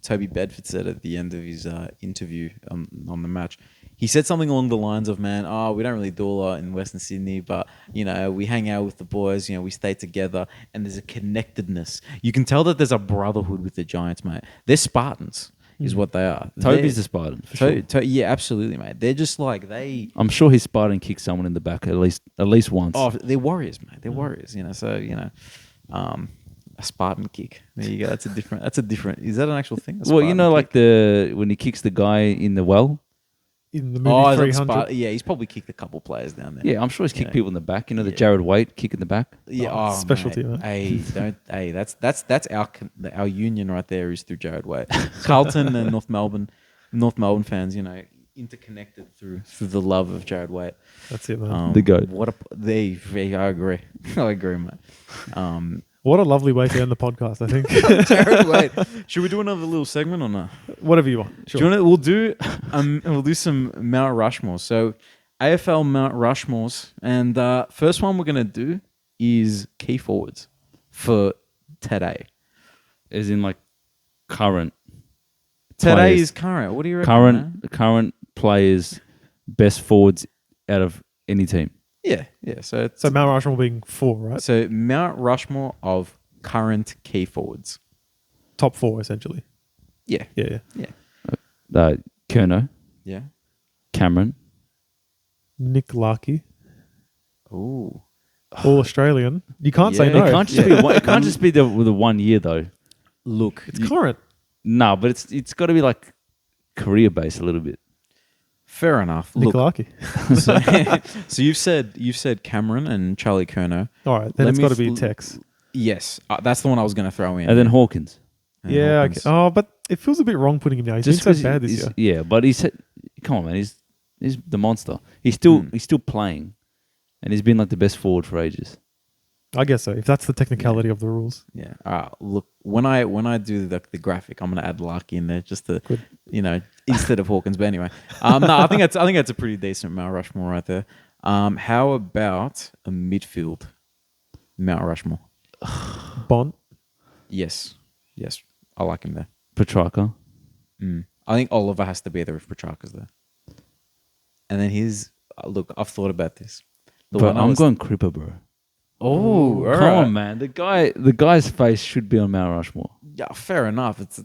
Toby Bedford said at the end of his interview on the match, he said something along the lines of, "Man, we don't really do a lot in Western Sydney, but we hang out with the boys. We stay together, and there's a connectedness. You can tell that there's a brotherhood with the Giants, mate. They're Spartans, is what they are. Toby's a Spartan. For sure. Yeah, absolutely, mate. They're just like they. I'm sure his Spartan kicked someone in the back at least once. Oh, they're warriors, mate. They're warriors. A Spartan kick. There you go. That's a different. Is that an actual thing? Like when he kicks the guy in the well. In the movie 300. He's probably kicked a couple players down there. Yeah, I'm sure he's kicked people in the back. The Jared Waite kick in the back. Yeah, specialty. Mate. Hey, that's our union right there is through Jared Waite. Carlton and North Melbourne fans, interconnected through the love of Jared Waite. That's it, man. The goat. I agree. I agree, mate. What a lovely way to end the podcast, I think. Jared Waite. Should we do another little segment or not? Whatever you want. Sure. Do you want to, we'll do some Mount Rushmore. So AFL Mount Rushmores, and first one we're gonna do is key forwards for today. As in like current. Today players. is current. What do you reckon? Current players, best forwards out of any team. Yeah. So Mount Rushmore being 4, right? So Mount Rushmore of current key forwards. Top 4, essentially. Yeah. Kerno, Yeah. Cameron, Nick Larkey, Ooh. all Australian. You can't say Yeah. no. It can't just be. It can't just be the 1 year though. Look, It's current. No, but it's got to be like career based a little bit. fair enough. Nick Look, Larkey. so you've said Cameron and Charlie Kerno. All right, then Let it's me got to be f- Tex. Yes, that's the one I was going to throw in. And then Hawkins. And Yeah. Okay. Hawkins. Oh, but it feels a bit wrong putting him down. He's been so 'cause bad this year. Yeah, but he said, "Come on, man, he's the monster. He's still playing, and he's been like the best forward for ages." I guess so. If that's the technicality of the rules. Yeah. Look, when I do the graphic, I'm going to add Larky in there just to, instead of Hawkins. But anyway, no, I think that's a pretty decent Mount Rushmore right there. How about a midfield Mount Rushmore? Bond. Yes, I like him there. Petrarca. I think Oliver has to be there if Petrarca's there. And then look, I've thought about this. But I'm going Cripper, bro. Oh, all Come right. on, man. The guy's face should be on Mount Rushmore. Yeah, fair enough. It's a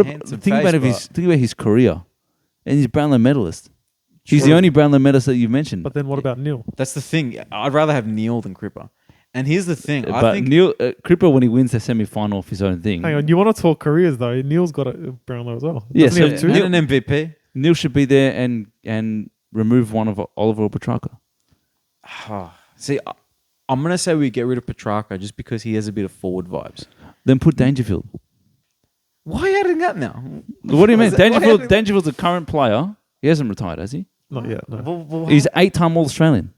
handsome Think face, about his career, and he's Brownlow medalist. He's True. the only Brownlow medalist that you've mentioned. But then what about Neil? That's the thing. I'd rather have Neil than Cripper. And here's the thing. I But think Neil Cripper, when he wins the semi-final of his own thing, Hang on, you want to talk careers though? Neil's got a Brownlow as well. Yeah, Doesn't he so have two? and an MVP. Neil should be there and remove one of Oliver or Petrarca. See, I'm gonna say we get rid of Petrarca just because he has a bit of forward vibes. Then put Dangerfield. Why are you adding that now? What do you mean? Why adding- Dangerfield's a current player. He hasn't retired, has he? Not yet. No. Well, He's 8-time All-Australian.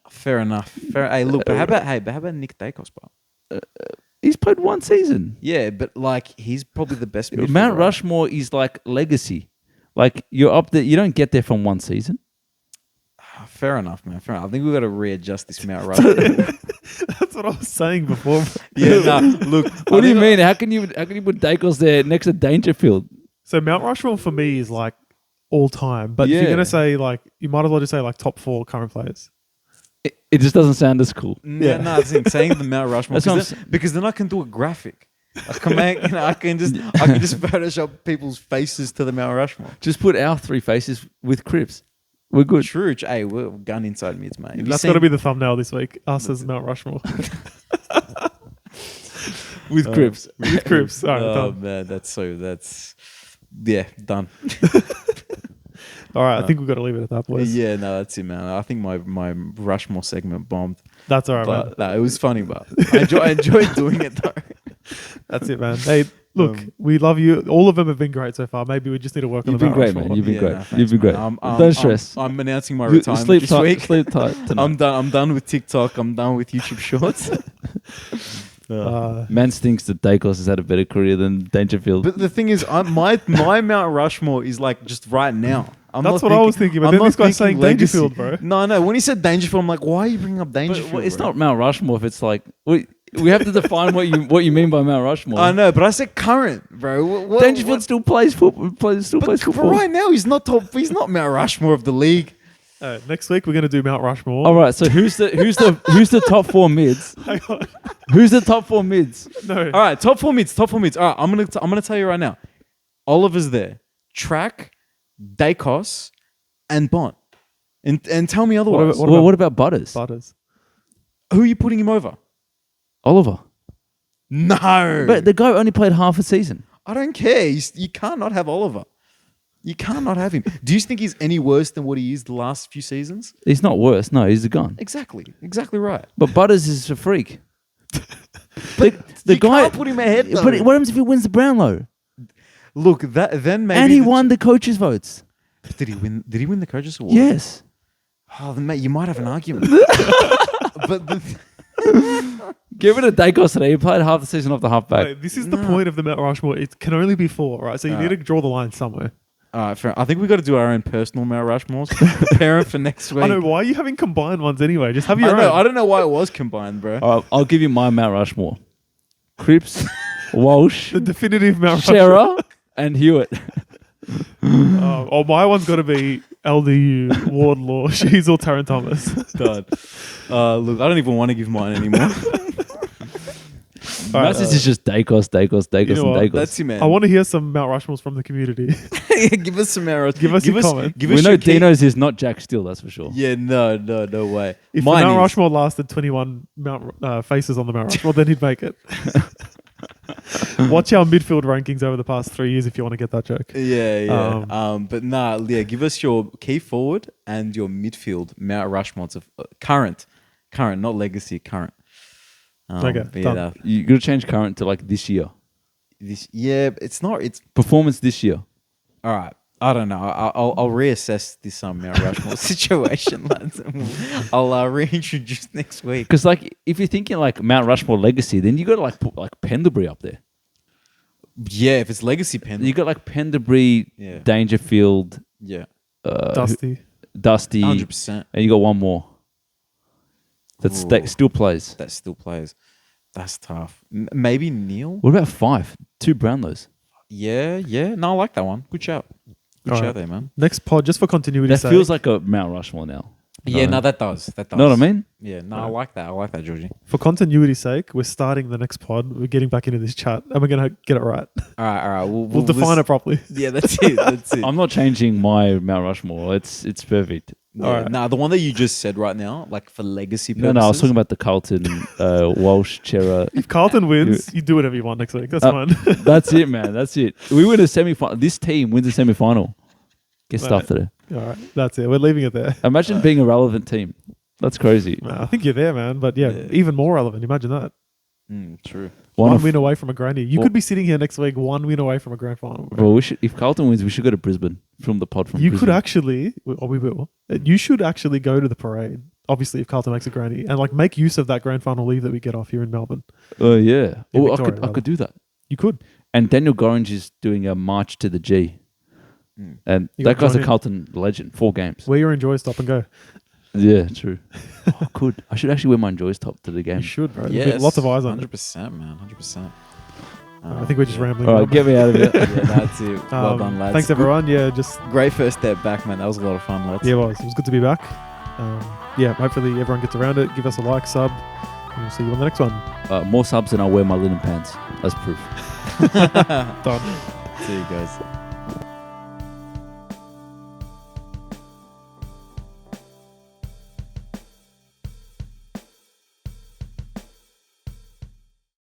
fair enough. Hey, look, but how about Nick Dacos, bro? He's played one season. Yeah, but like he's probably the best. midfielder, Mount right? Rushmore is like legacy. Like you're up there. You don't get there from one season. Fair enough, man. Fair enough. I think we've got to readjust this Mount Rushmore. That's what I was saying before. Yeah, nah, look. What do you mean? How can you put Dacos there next to Dangerfield? So Mount Rushmore for me is like all time. But if Yeah. you're gonna say like, you might as well just say like top 4 current players. It just doesn't sound as cool. Yeah, no, I think saying the Mount Rushmore That's what because then I can do a graphic. I can just Photoshop people's faces to the Mount Rushmore. Just put our 3 faces with Crips. We're good. True. Hey, we're gun inside mids, mate. That's got to be the thumbnail this week. Us as Mount Rushmore. With Crips. With Crips. All right, Oh done. man, done. All right, I think we've got to leave it at that, boys. Yeah, no, that's it, man. I think my Rushmore segment bombed, That's all right, man. but no, it was funny. But I enjoyed doing it though. That's it, man. Hey, look, we love you. All of them have been great so far. Maybe we just need to work on You've the been Mount great, Rushmore. man. You've been Yeah, great. no, thanks, You've been man. great. Don't stress. I'm announcing my retirement Sleep this tight. week. Sleep tight tonight. I'm done with TikTok. I'm done with YouTube Shorts. Man thinks that Dacos has had a better career than Dangerfield. But the thing is, my Mount Rushmore is like just right now. That's what I was thinking, but then this guy's saying Dangerfield, bro. No. When he said Dangerfield, I'm like, why are you bringing up Dangerfield? But it's bro? not Mount Rushmore if it's like... We have to define what you mean by Mount Rushmore. I know, but I said current, bro. Dangerfield still plays football. Plays But football. right now, he's not top. He's not Mount Rushmore of the league. Next week we're going to do Mount Rushmore. All right. So who's the top four mids? Hang on. Who's the top four mids? No. All right, top four mids. All right, I'm gonna tell you right now. Oliver's there. Track, Dacos, and Bont. And tell me otherwise. What about Butters? Butters? Who are you putting him over? Oliver. No. But the guy only played half a season. I don't care. You can't not have Oliver. You can't not have him. Do you think he's any worse than what he is the last few seasons? He's not worse. No, he's a gun. Exactly right. But Butters is a freak. But the you guy can't put him ahead though. But what happens if he wins the Brownlow? Look, then maybe And he won the coaches' votes. Did he win? Did he win the coaches award? Yes. Oh, then mate, you might have an argument. But Give it a Dacos today. He played half the season off the halfback. Wait, this is the point of the Mount Rushmore. It can only be 4, right? So you need to draw the line somewhere. all right, fair. I think we got to do our own personal Mount Rushmores. Prepare 'em for next week. I know. Why are you having combined ones anyway? Just have your own. I don't know why it was combined, bro. All right, I'll give you my Mount Rushmore. Cripps, Walsh, The definitive Mount Rushmore. Shearer, and Hewitt. Oh, my one's got to be LDU, Wardlaw, She's or Taron Thomas. God. Look, I don't even want to give mine anymore. All right, This is just Dacos, know and what? Dacos. That's you, man. I want to hear some Mount Rushmores from the community. Give us some arrows. Give us your comment. Give We us know your key- Dino's is not Jack Steele, that's for sure. Yeah, no way. If Mine the Mount is. Rushmore lasted 21 faces on the Mount Rushmore, then he'd make it. Watch our midfield rankings over the past 3 years if you want to get that joke. Yeah. But give us your key forward and your midfield Mount Rushmores of current, not legacy, current. Okay, but done. You got to change current to like this year. It's not. It's Performance this year. all right. I don't know. I'll reassess this Mount Rushmore situation, lads. I'll reintroduce next week. Because like, if you're thinking like Mount Rushmore legacy, then you got to like put like Pendlebury up there. Yeah, if it's legacy pen. You got like Pendlebury, Yeah. Dangerfield, Yeah, Dusty. Dusty, 100%. and you got one more that Ooh. still plays. That still plays. That's tough. Maybe Neil. What about 5? 2 Brownlows. Yeah. No, I like that one. Good shout. Good All shout right. there, man. Next pod, just for continuity's That sake. feels like a Mount Rushmore now. Yeah, no, that does. Know what I mean? Yeah, no, I like that, Georgie. For continuity's sake, we're starting the next pod. We're getting back into this chat, and we're going to get it right. All right. We'll define it properly. Yeah, that's it. That's it. I'm not changing my Mount Rushmore. It's perfect. Yeah, All right. nah, the one that you just said right now, like for legacy purposes. No, I was talking about the Carlton, Walsh, Chera. If Carlton wins, you do whatever you want next week. That's fine. That's it, man. That's it. We win a semi-final. This team wins a semi-final. Get stuff today. All right, that's it. We're leaving it there. Imagine being a relevant team. That's crazy. I think you're there, man. But yeah, even more relevant. Imagine that. True. One win away from a granny. You could be sitting here next week, 1 win away from a grand final. Bro, we should, if Carlton wins, we should go to Brisbane. Film the pod from You Brisbane. could actually, or we will. You should actually go to the parade. Obviously, if Carlton makes a granny, and like make use of that grand final leave that we get off here in Melbourne. Oh yeah. In Oh, Victoria, I could do that. You could. And Daniel Gorringe is doing a march to the G. And You that gotta guy's a join in. Carlton legend. 4 games. Wear your Enjoy, stop and go. Yeah, true. I could. I should actually wear my Enjoys top to the game. You should, bro. Yes, Lots of eyes on it. 100%, man. 100%. I think we're just rambling. All right, on. get me out of here. Yeah, that's it. Well done, lads. Thanks, everyone. Yeah, just Great first step back, man. That was a lot of fun, lads. yeah, it was good to be back. Yeah, hopefully everyone gets around it. Give us a like, sub, and we'll see you on the next one. More subs and I'll wear my linen pants as proof. Done. See you guys.